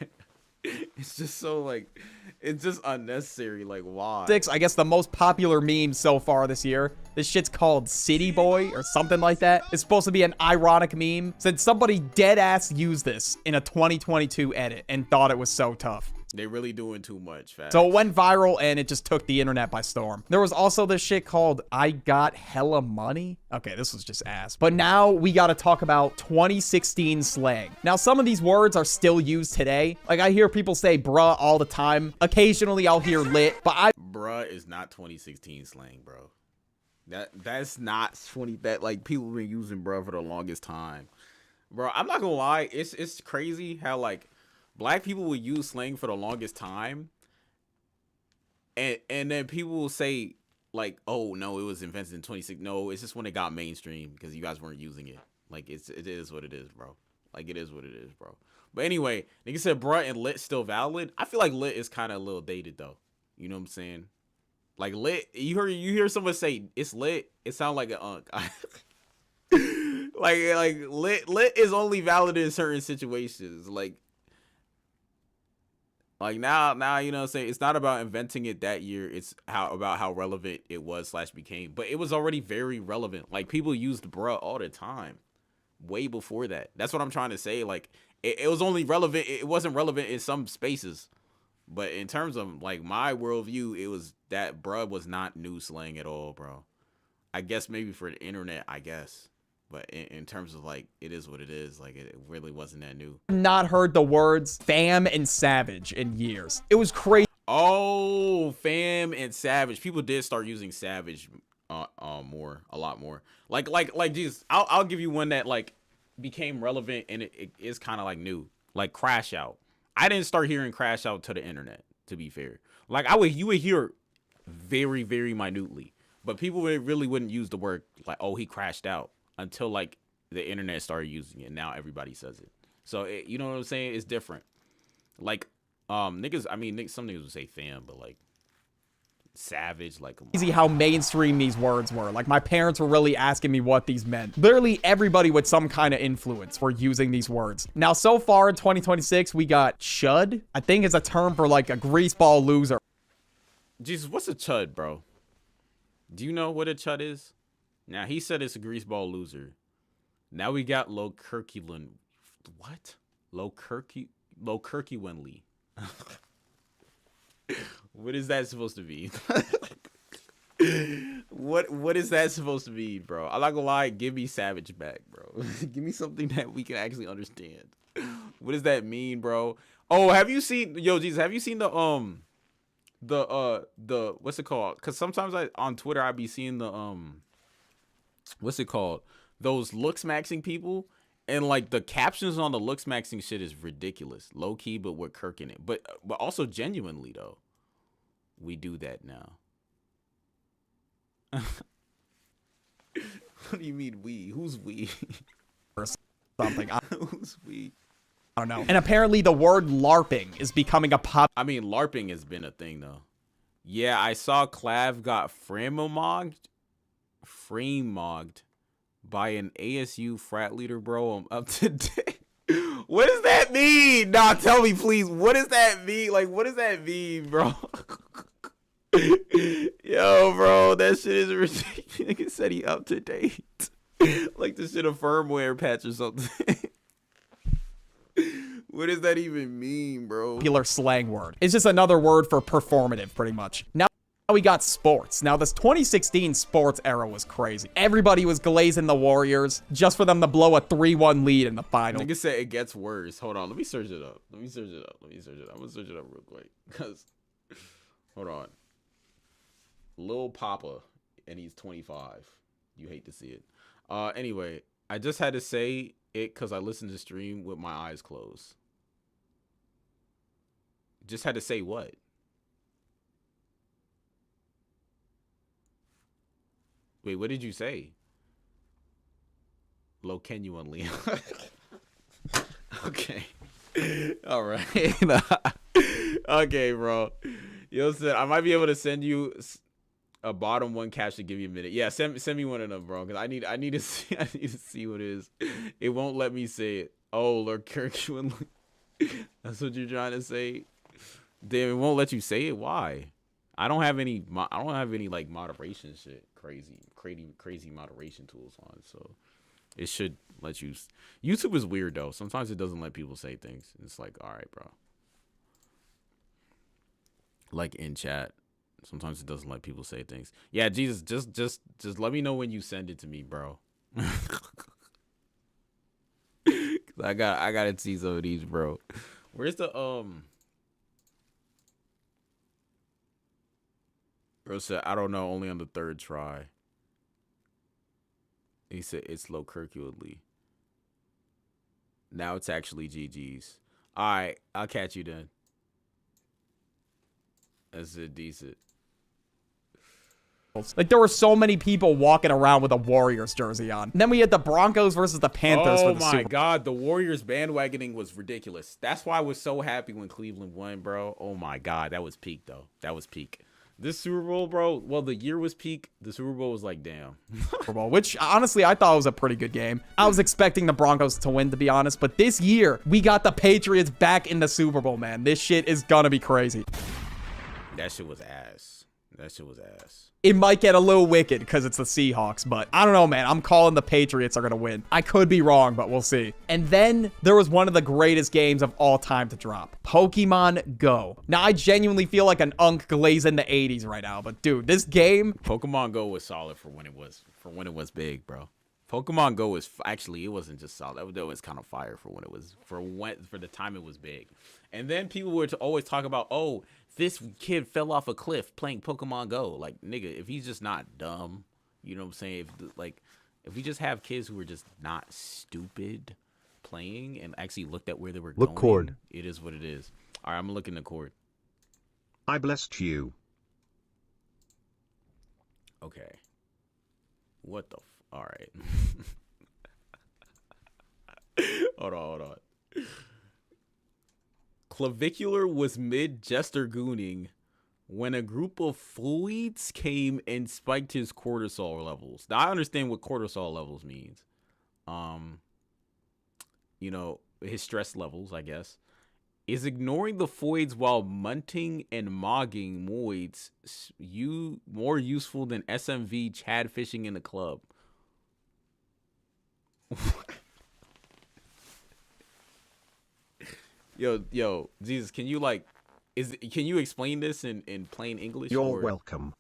It's just so, like, it's just unnecessary. Like, why? I guess the most popular meme so far this year. This shit's called City Boy or something like that. It's supposed to be an ironic meme since somebody dead ass used this in a 2022 edit and thought it was so tough. They really doing too much. Facts. So it went viral and it just took the internet by storm. There was also this shit called I Got Hella Money. Okay, this was just ass. But now we got to talk about 2016 slang. Now, some of these words are still used today. Like, I hear people say bruh all the time. Occasionally I'll hear lit, but bruh is not 2016 slang, bro. That's not 20, that, like, people have been using bruh for the longest time. Bro, I'm not gonna lie, it's crazy how, like, black people will use slang for the longest time, and then people will say, like, oh no, it was invented in 2016. No, it's just when it got mainstream because you guys weren't using it. Like, it is what it is, bro. Like, it is what it is, bro. But anyway, nigga said bruh and lit still valid. I feel like lit is kind of a little dated though. You know what I'm saying? Like, lit, you hear someone say it's lit, it sounds like an unk. like lit is only valid in certain situations. Like now, you know what I'm saying? It's not about inventing it that year. It's about how relevant it was / became. But it was already very relevant. Like, people used bruh all the time. Way before that. That's what I'm trying to say. Like, it was only relevant. It wasn't relevant in some spaces. But in terms of, like, my worldview, it was that bruh was not new slang at all, bro. I guess maybe for the internet, I guess. But in terms of, like, it is what it is. Like, it really wasn't that new. Not heard the words fam and savage in years. It was crazy. Oh, fam and savage. People did start using savage a lot more. Like Jesus, I'll give you one that, like, became relevant and it is kind of, like, new. Like, crash out. I didn't start hearing crash out to the internet, to be fair. Like, you would hear very, very minutely. But people really wouldn't use the word, like, oh, he crashed out, until, like, the internet started using it. Now everybody says it. So, you know what I'm saying? It's different. Like, niggas, I mean, some niggas would say fam, but, like, savage, like Easy how mainstream these words were. Like, my parents were really asking me what these meant. Literally everybody with some kind of influence were using these words. Now, so far in 2026, we got chud. I think it's a term for like a greaseball loser. Jesus, what's a chud, bro? Do you know what a chud is? Now, he said it's a greaseball loser. Now we got low curculant. What? Low curculenly. What is that supposed to be? What is that supposed to mean, bro? I'm not gonna lie, give me savage back, bro. Give me something that we can actually understand. What does that mean, bro? Oh, have you seen Jesus, have you seen the what's it called? Cause sometimes on Twitter I be seeing the what's it called? Those looks maxing people. And like the captions on the looks maxing shit is ridiculous. Low key, but with Kirk in it. But also genuinely though. We do that now. What do you mean we? Who's we? Or something. Who's we? I don't know. And apparently the word LARPing is becoming a pop. I mean, LARPing has been a thing though. Yeah, I saw Clav got framemogged by an ASU frat leader, bro. I'm up to date. What does that mean? Nah, tell me, please. What does that mean? Like, what does that mean, bro? Yo, bro, that shit is ridiculous. Nigga said he up to date. Like this shit a firmware patch or something. What does that even mean, bro? Popular slang word. It's just another word for performative, pretty much. Now we got sports. Now this 2016 sports era was crazy. Everybody was glazing the Warriors just for them to blow a 3-1 lead in the final. Nigga said it gets worse. Hold on, let me search it up. I'm gonna search it up real quick. Cause hold on. Lil Papa, and he's 25. You hate to see it. Anyway, I just had to say it because I listened to stream with my eyes closed. Just had to say what? Wait, what did you say? Low genuinely. Okay. All right. Okay, bro. Yo, said I might be able to send you a bottom one cash to give you a minute. Yeah, send me one of them, bro. Cause I need to see what it is. It won't let me say it. Oh, Lord Kirkland. That's what you're trying to say. Damn, it won't let you say it. Why? I don't have any like moderation shit. Crazy moderation tools on. So it should let you. YouTube is weird though. Sometimes it doesn't let people say things. It's like, all right, bro. Like in chat. Sometimes it doesn't let people say things. Yeah, Jesus, just let me know when you send it to me, bro. I gotta see some of these, bro. Where's the Bro said, I don't know, only on the third try. He said it's low curcularly. Now it's actually GG's. Alright, I'll catch you then. That's it, decent. Like, there were so many people walking around with a Warriors jersey on. And then we had the Broncos versus the Panthers for the Super Bowl. Oh my God, the Warriors bandwagoning was ridiculous. That's why I was so happy when Cleveland won, bro. Oh my God, that was peak, though. That was peak. This Super Bowl, bro, well, the year was peak. The Super Bowl was like, damn. Super Bowl, which, honestly, I thought was a pretty good game. I was expecting the Broncos to win, to be honest. But this year, we got the Patriots back in the Super Bowl, man. This shit is gonna be crazy. That shit was ass. That shit was ass. It might get a little wicked because it's the Seahawks, but I don't know, man. I'm calling the Patriots are going to win. I could be wrong, but we'll see. And then there was one of the greatest games of all time to drop. Pokemon Go. Now, I genuinely feel like an unk glaze in the 80s right now, but dude, this game... Pokemon Go was solid for when it was big, bro. Pokemon Go was actually, it wasn't just solid. That was kind of fire for when it was, for the time it was big. And then people were to always talk about, oh, this kid fell off a cliff playing Pokemon Go. Like, nigga, if he's just not dumb, you know what I'm saying? If we just have kids who are just not stupid playing and actually looked at where they were going, cord. It is what it is. All right, I'm looking the cord. I blessed you. Okay. What the all right. Hold on. Clavicular was mid jester gooning when a group of fluids came and spiked his cortisol levels. Now I understand what cortisol levels means. You know, his stress levels, I guess. Is ignoring the fluids while munting and mogging moids more useful than SMV Chad fishing in the club? Yo, Jesus, can you can you explain this in plain English? You're welcome.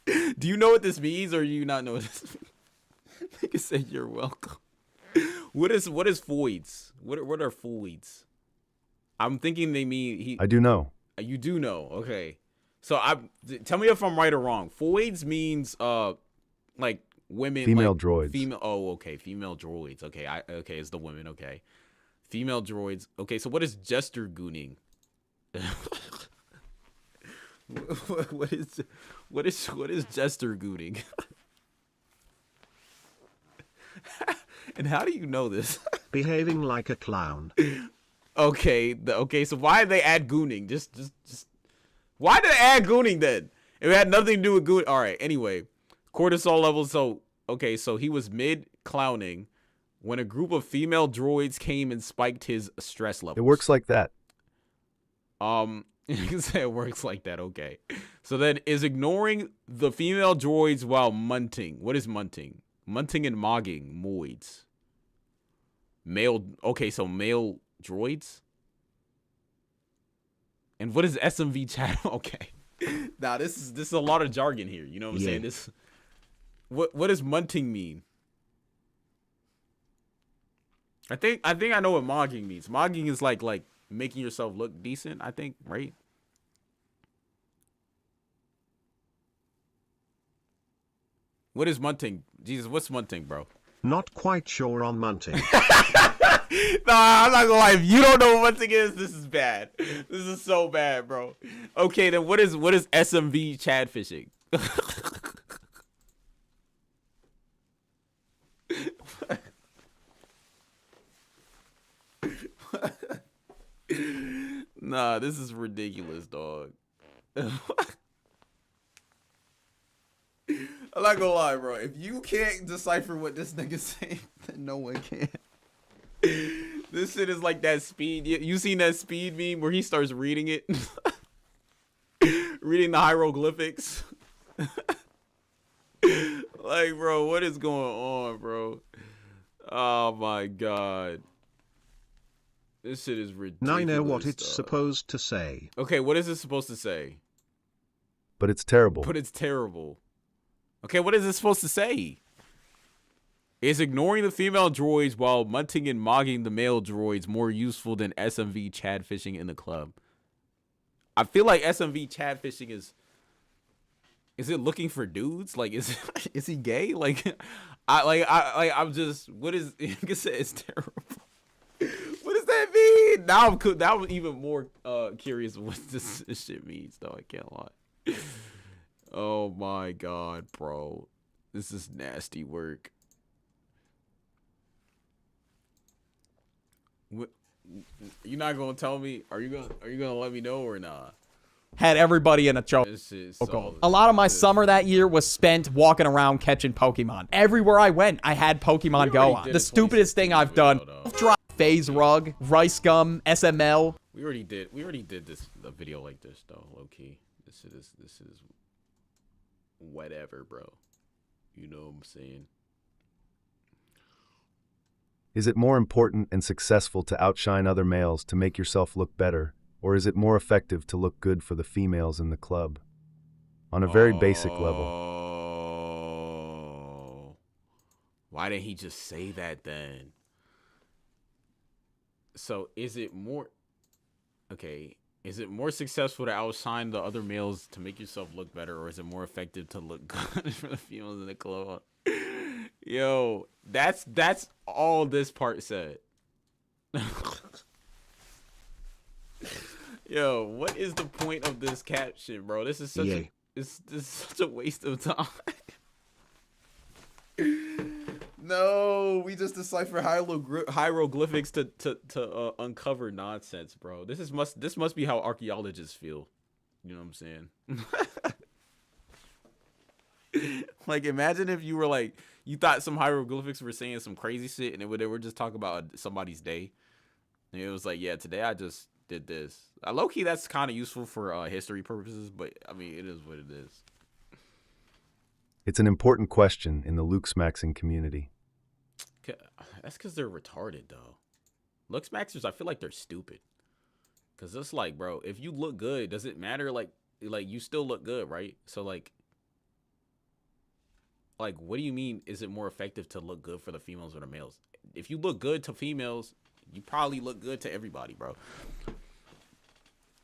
Do you know what this means, or do you not know what this means? Nigga said you're welcome. What is fluids? What are fluids? I'm thinking they mean I do know. You do know, okay. So tell me if I'm right or wrong. Fluids means like women, female like, droids. Okay, female droids. Okay, okay, it's the women. Okay, female droids. Okay, so what is jester gooning? what is jester gooning? And how do you know this? Behaving like a clown. Okay, so why did they add gooning? Just why did they add gooning then? It had nothing to do with gooning. All right, anyway, cortisol levels. So, okay, so he was mid clowning when a group of female droids came and spiked his stress levels. It works like that. You can say it works like that. Okay. So then is ignoring the female droids while munting. What is munting? Munting and mogging moids. Okay, so male droids. And what is SMV chat? Okay. Now this is a lot of jargon here. You know what I'm saying? This. What does munting mean? I think I know what mogging means. Mogging is like making yourself look decent, I think, right? What is munting? Jesus, what's munting, bro? Not quite sure on munting. Nah, I'm not gonna lie. If you don't know what munting is, this is bad. This is so bad, bro. Okay, then what is SMV Chad fishing? Nah, this is ridiculous, dog. I'm not gonna lie, bro. If you can't decipher what this nigga's saying, then no one can. This shit is like that speed. You seen that speed meme where he starts reading it? Reading the hieroglyphics? Like, bro, what is going on, bro? Oh my god. This shit is ridiculous. I know what it's supposed to say. Okay, what is it supposed to say? But it's terrible. But it's terrible. Okay, what is it supposed to say? Is ignoring the female droids while munting and mogging the male droids more useful than SMV Chad fishing in the club? I feel like SMV Chad fishing is it looking for dudes? Like, is he gay? Like, I'm just, what is, like I said, it's terrible. What does that mean? Now I'm even more curious what this shit means, though. I can't lie. Oh my god, bro. This is nasty work. You're not gonna tell me? Are you gonna let me know or not? Had everybody in a choke. A lot of my summer that year was spent walking around catching Pokemon. Everywhere I went, I had Pokemon Go on. The stupidest thing I've done. Drop phase rug, rice gum, SML. We already did a video like this though, low key. This is whatever, bro. You know what I'm saying? Is it more important and successful to outshine other males to make yourself look better, or is it more effective to look good for the females in the club? On a very basic level. Why didn't he just say that then? So is it more successful to outshine the other males to make yourself look better, or is it more effective to look good for the females in the club? Yo, that's all this part said. Yo, what is the point of this caption, bro? This is such a waste of time. No, we just decipher hieroglyphics to uncover nonsense, bro. This must be how archaeologists feel. You know what I'm saying? Like, imagine if you were like, you thought some hieroglyphics were saying some crazy shit, and they were just talking about somebody's day. And it was like, yeah, today I just did this. Low key, that's kind of useful for history purposes, but I mean, it is what it is. It's an important question in the Luke Smaxing community. That's because they're retarded, though. Luke Smaxers, I feel like they're stupid. Because it's like, bro, if you look good, does it matter? Like you still look good, right? So, like, what do you mean is it more effective to look good for the females or the males? If you look good to females, you probably look good to everybody, bro.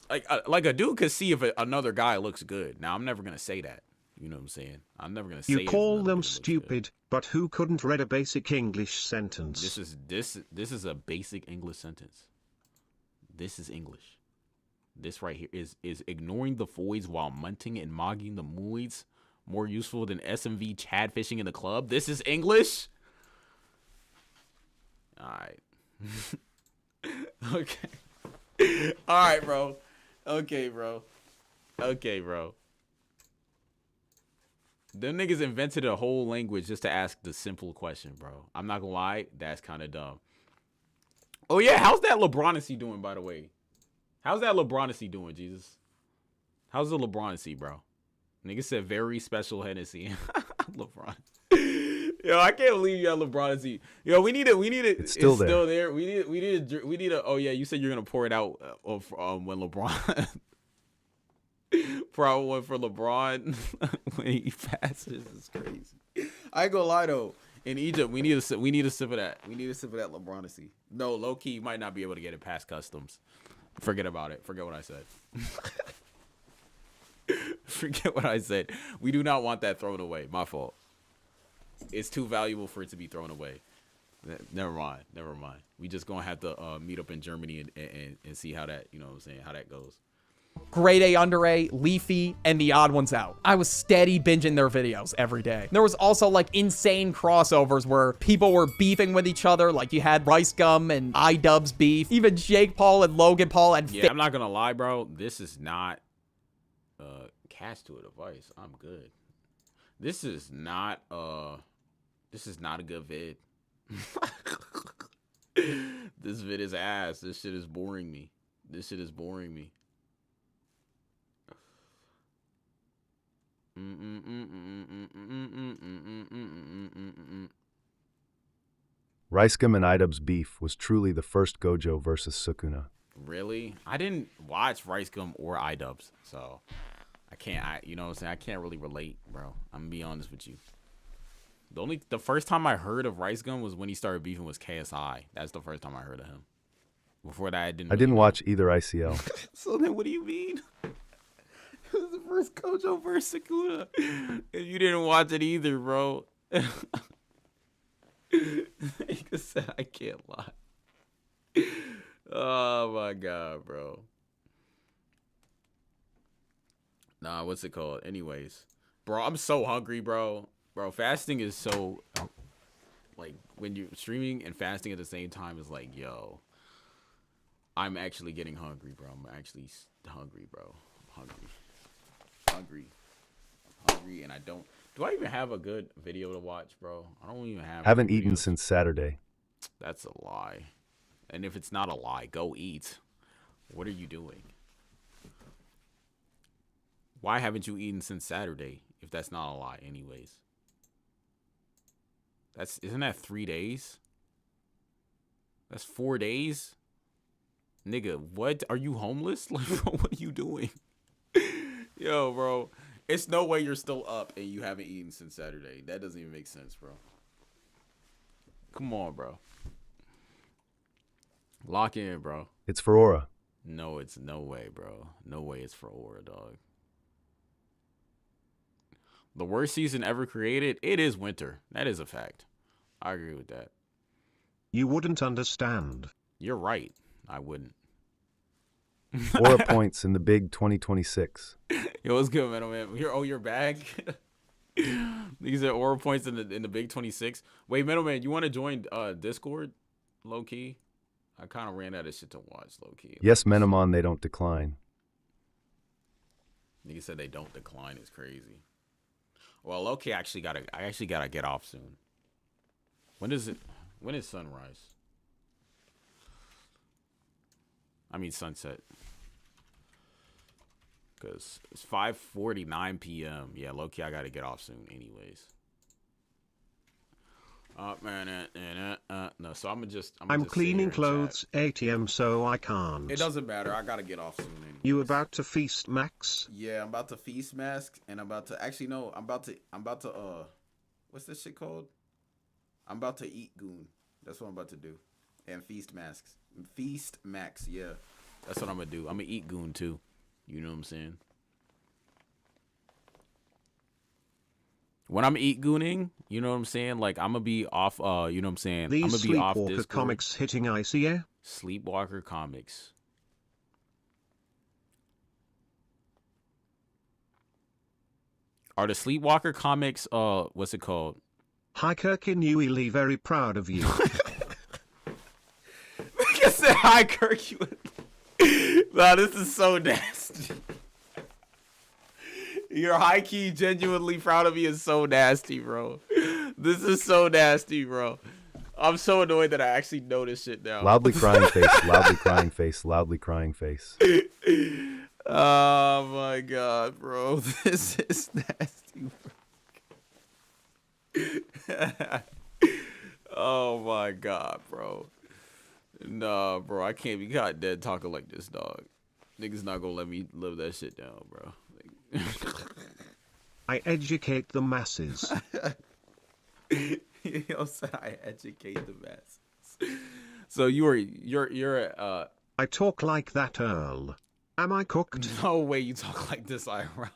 Like a dude could see if another guy looks good. Now, I'm never going to say that. You know what I'm saying? I'm never going to say you call them stupid, but who couldn't read a basic English sentence? This is a basic English sentence. This is English. This right here is ignoring the voids while munting and mogging the moids more useful than SMV Chad fishing in the club. This is English. All right. Okay. All right, bro. Okay, bro. Them niggas invented a whole language just to ask the simple question, bro. I'm not gonna lie, that's kind of dumb. Oh yeah, how's that LeBronacy doing, by the way? How's that LeBronacy doing, Jesus? How's the LeBronacy, bro? Nigga said very special Hennessy. LeBron. Yo, I can't believe you got LeBronacy. Yo, we need it. It's still there. We need a. Oh yeah, you said you're gonna pour it out when LeBron. Probably one for LeBron when he passes. It's crazy. I ain't gonna lie though. In Egypt, we need a sip of that. We need a sip of that LeBronacy. No, low key, you might not be able to get it past customs. Forget about it. Forget what I said. Forget what I said. We do not want that thrown away. My fault. It's too valuable for it to be thrown away. Never mind. We just gonna have to meet up in Germany and see how that, you know what I'm saying, how that goes. Grade A, under A, Leafy, and the odd ones out. I was steady binging their videos every day. There was also like insane crossovers where people were beefing with each other. Like you had Rice Gum and iDubbbz beef. Even Jake Paul and Logan Paul and yeah, I'm not gonna lie, bro. This is not cash to a device. I'm good. This is not a good vid. This vid is ass. This shit is boring me. Ricegum and iDubbbz beef was truly the first Gojo versus Sukuna. Really? I didn't watch Ricegum or iDubbbz, so you know what I'm saying? I can't really relate, bro. I'm gonna be honest with you. The first time I heard of Ricegum was when he started beefing with KSI. That's the first time I heard of him. Before that, I didn't watch either ICL. So then what do you mean? It was the first Gojo versus Sukuna. And you didn't watch it either, bro. Nigga said I can't lie. Oh my god, bro. Nah, what's it called? Anyways. Bro, I'm so hungry, bro. Bro, fasting is so like when you're streaming and fasting at the same time is like, yo. I'm actually getting hungry, bro. I'm actually hungry, bro. I'm hungry, and I don't. Do I even have a good video to watch, bro? I don't even have. Haven't eaten since Saturday. That's a lie. And if it's not a lie, go eat. What are you doing? Why haven't you eaten since Saturday? If that's not a lie, anyways. Isn't that 3 days? That's 4 days. Nigga, what? Are you homeless? Like, bro, what are you doing? Yo, bro. It's no way you're still up and you haven't eaten since Saturday. That doesn't even make sense, bro. Come on, bro. Lock in, bro. It's for Aura. No, it's no way, bro. No way it's for Aura, dog. The worst season ever created? It is winter. That is a fact. I agree with that. You wouldn't understand. You're right. I wouldn't. Aura points in the big 2026. Yo, what's good, man? You're back. These are Aura points in the big 26. Wait, middleman, you want to join Discord? Low key. I kind of ran out of shit to watch. Low key. Yes, Menomon, they don't decline. Nigga said they don't decline is crazy. Well, okay, I actually gotta get off soon. When is sunrise? I mean sunset. Cause it's 5:49 p.m. Yeah, low-key, I gotta get off soon anyways. No, so I'm cleaning clothes, ATM, so I can't. It doesn't matter. I gotta get off soon anyways. You about to feast, Max? Yeah, I'm about to feast, Max, and I'm about to actually no, I'm about to what's this shit called? I'm about to eat goon. That's what I'm about to do. And feast masks. Feast Max, yeah. That's what I'm gonna do. I'm gonna eat goon too. You know what I'm saying? When I'm eat gooning, you know what I'm saying? Like I'm gonna be off you know what I'm saying? These I'm gonna be off Sleepwalker Discord. comics hitting icy, yeah? Sleepwalker comics. Are the Sleepwalker comics what's it called? Hi Kirkin Newey, very proud of you. I said hi Kirk. Nah, this is so nasty. You're high key genuinely proud of me is so nasty, bro. This is so nasty, bro. I'm so annoyed that I actually know this shit now. Loudly crying face, loudly crying face, loudly crying face. Oh my god, bro. This is nasty, bro. Oh my god, bro. Nah, bro, I can't be caught dead talking like this, dog. Niggas not gonna let me live that shit down, bro. I educate the masses. Yo said I educate the masses. So you're I talk like that, Earl. Am I cooked? No way you talk like this, IRL.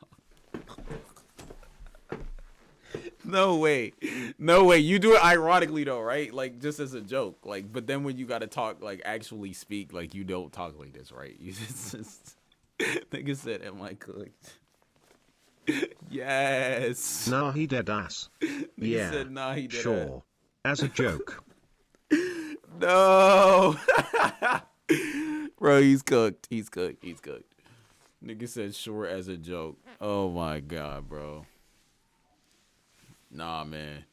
No way. No way. You do it ironically though, right? Like just as a joke. Like, but then when you gotta talk, like actually speak, like you don't talk like this, right? You just nigga said, am I cooked? Yes. Nah, he dead ass. Yeah. Said, nah, he dead sure. As a joke. No. Bro, he's cooked. He's cooked. He's cooked. Nigga said sure as a joke. Oh my god, bro. Nah, man.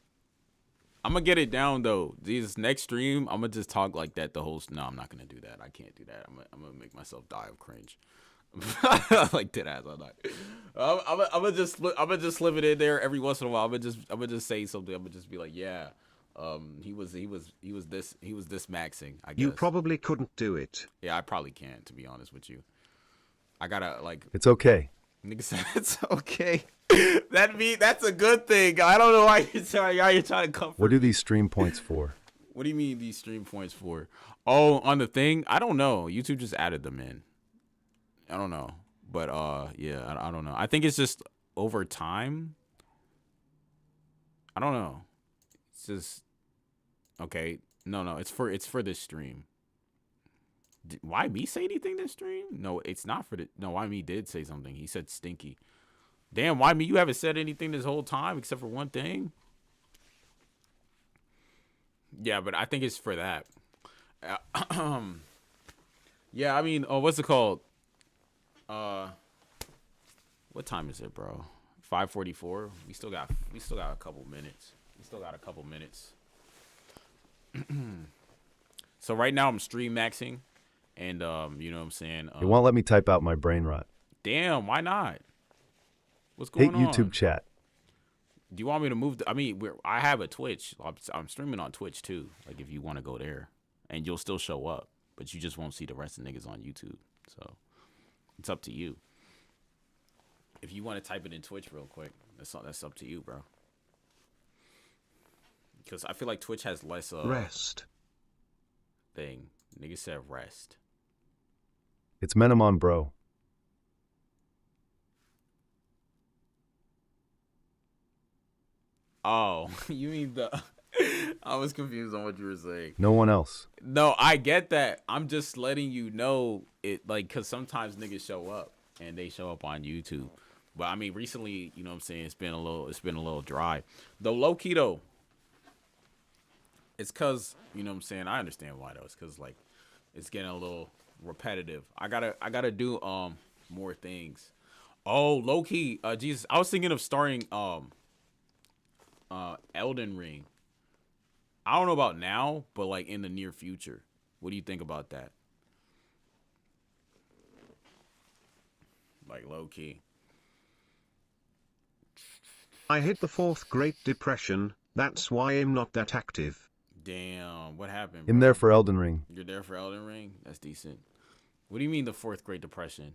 I'm gonna get it down though. This next stream, I'm gonna just talk like that the whole. No, I'm not gonna do that. I can't do that. I'm gonna make myself die of cringe. Like dead ass. I'm not. I'm gonna just slip it in there every once in a while. I'm gonna just say something. I'm gonna just be like, yeah. He was this maxing. I guess You probably couldn't do it. Yeah, I probably can't. To be honest with you, I gotta like. It's okay. Nigga said it's okay. That's a good thing. I don't know why you're trying to comfort. What are these stream points for? What do you mean these stream points for? Oh, on the thing? I don't know. YouTube just added them in. I don't know. But yeah, I don't know. I think it's just over time. I don't know. It's just okay. No, it's for this stream. Why me say anything this stream? No, it's not for the. No, why me did say something. He said stinky. Damn, why me? You haven't said anything this whole time except for one thing. Yeah, but I think it's for that. Yeah, I mean, what's it called? What time is it, bro? 5:44. We still got a couple minutes. So right now I'm stream maxing, and you know what I'm saying. It won't let me type out my brain rot. Damn, why not? What's going on? Hate YouTube chat. Do you want me to move? I have a Twitch. I'm streaming on Twitch too. Like if you want to go there, and you'll still show up, but you just won't see the rest of the niggas on YouTube. So it's up to you. If you want to type it in Twitch real quick, that's up to you, bro. Because I feel like Twitch has less rest thing. Nigga said rest. It's Menomon, bro. Oh, you mean the... I was confused on what you were saying. No one else. No, I get that. I'm just letting you know it, like, because sometimes niggas show up and they show up on YouTube. But I mean, recently, you know what I'm saying, it's been a little dry. Though low key though, it's cause, you know what I'm saying, I understand why though. It's cause like it's getting a little repetitive. I gotta do more things. Oh, low key. Jesus, I was thinking of starting Elden Ring. I don't know about now, but like in the near future. What do you think about that? Like low key. I hit the 4th Great Depression, that's why I'm not that active. Damn, what happened, I'm there for Elden Ring. You're there for Elden Ring? That's decent. What do you mean the 4th Great Depression?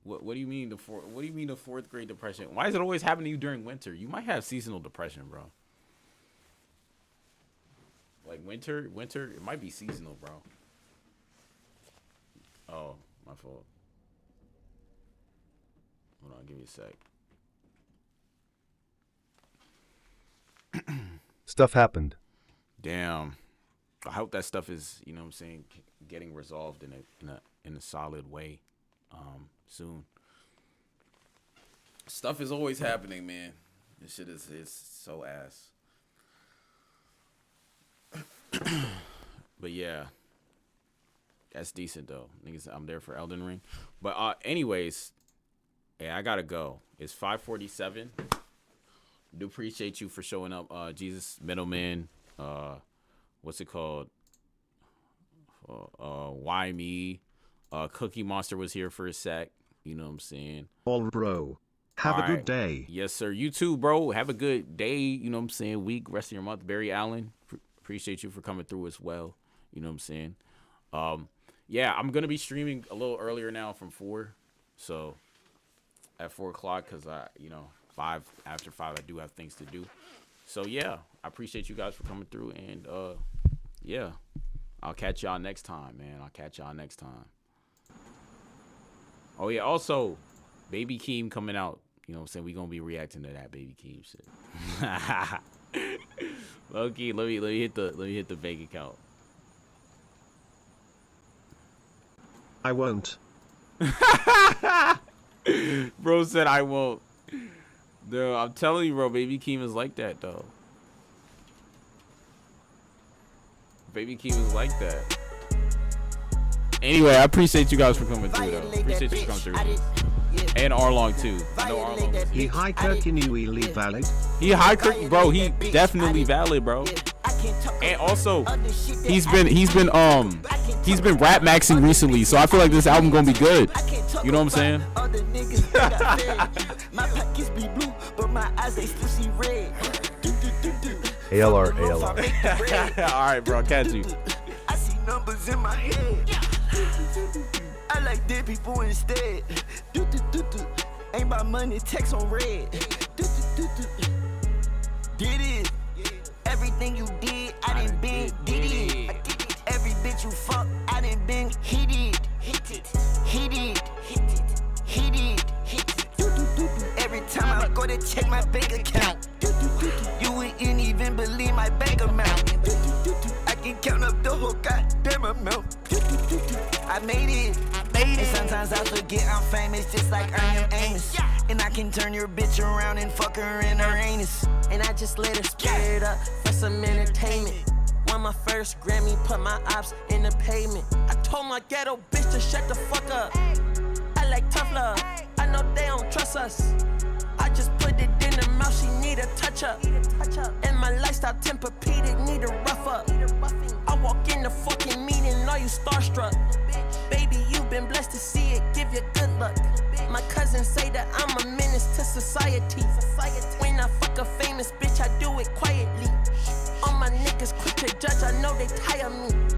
What do you mean the 4th Great Depression? Why does it always happen to you during winter? You might have seasonal depression, bro. Like winter, it might be seasonal, bro. Oh, my fault. Hold on, give me a sec. Stuff happened. Damn. I hope that stuff is, you know what I'm saying, getting resolved in a solid way soon. Stuff is always happening, man. This shit is so ass. But yeah. That's decent though. Niggas, I'm there for Elden Ring. But anyways, yeah, I gotta go. It's 5:47. Do appreciate you for showing up, Jesus Middleman. What's it called? Why me? Cookie Monster was here for a sec. You know what I'm saying? All bro. Have All a good right. day. Yes, sir. You too, bro. Have a good day. You know what I'm saying? Week, rest of your month. Barry Allen, appreciate you for coming through as well. You know what I'm saying? Yeah, I'm going to be streaming a little earlier now from 4. So at 4 o'clock because after 5, I do have things to do. So yeah, I appreciate you guys for coming through. And yeah, I'll catch y'all next time, man. I'll catch y'all next time. Oh yeah, also Baby Keem coming out. You know what I'm saying? We're going to be reacting to that Baby Keem shit. Low-key, let me hit the bank account. I won't. Bro said I won't. Dude, I'm telling you, bro, Baby Keem is like that, though. Baby Keem is like that. Anyway, I appreciate you guys for coming through, though. Appreciate you for coming through. And Arlong, too. I know Arlong was He high Kirky newly valid. He high Kirky, bro. He definitely valid, bro. And also, he's been rap maxing recently, so I feel like this album gonna be good. You know what I'm saying? ALR. All right, bro. Catch you. I see numbers in my head. I like dead people instead. Ain't my money, text on red. Did it. Everything you did, I done been did it. Every bitch you fuck, I done been hit it. Every time I go to check my bank account, you wouldn't even believe my bank amount. I can count up the whole goddamn amount. I made it. And sometimes I forget I'm famous, just like I am Amos. And I can turn your bitch around and fuck her in her anus. And I just let her spit it up for some entertainment. Won my first Grammy, put my ops in the pavement. I told my ghetto bitch to shut the fuck up. I like tough love, I know they don't trust us. I just put it in her mouth, she need a touch up. And my lifestyle Tempur-Pedic need a rough up. I walk in the fucking meeting, are you starstruck? Baby, you been blessed to see it, give you good luck. My cousins say that I'm a menace to society. When I fuck a famous bitch, I do it quietly. All my niggas quick to judge, I know they tire me.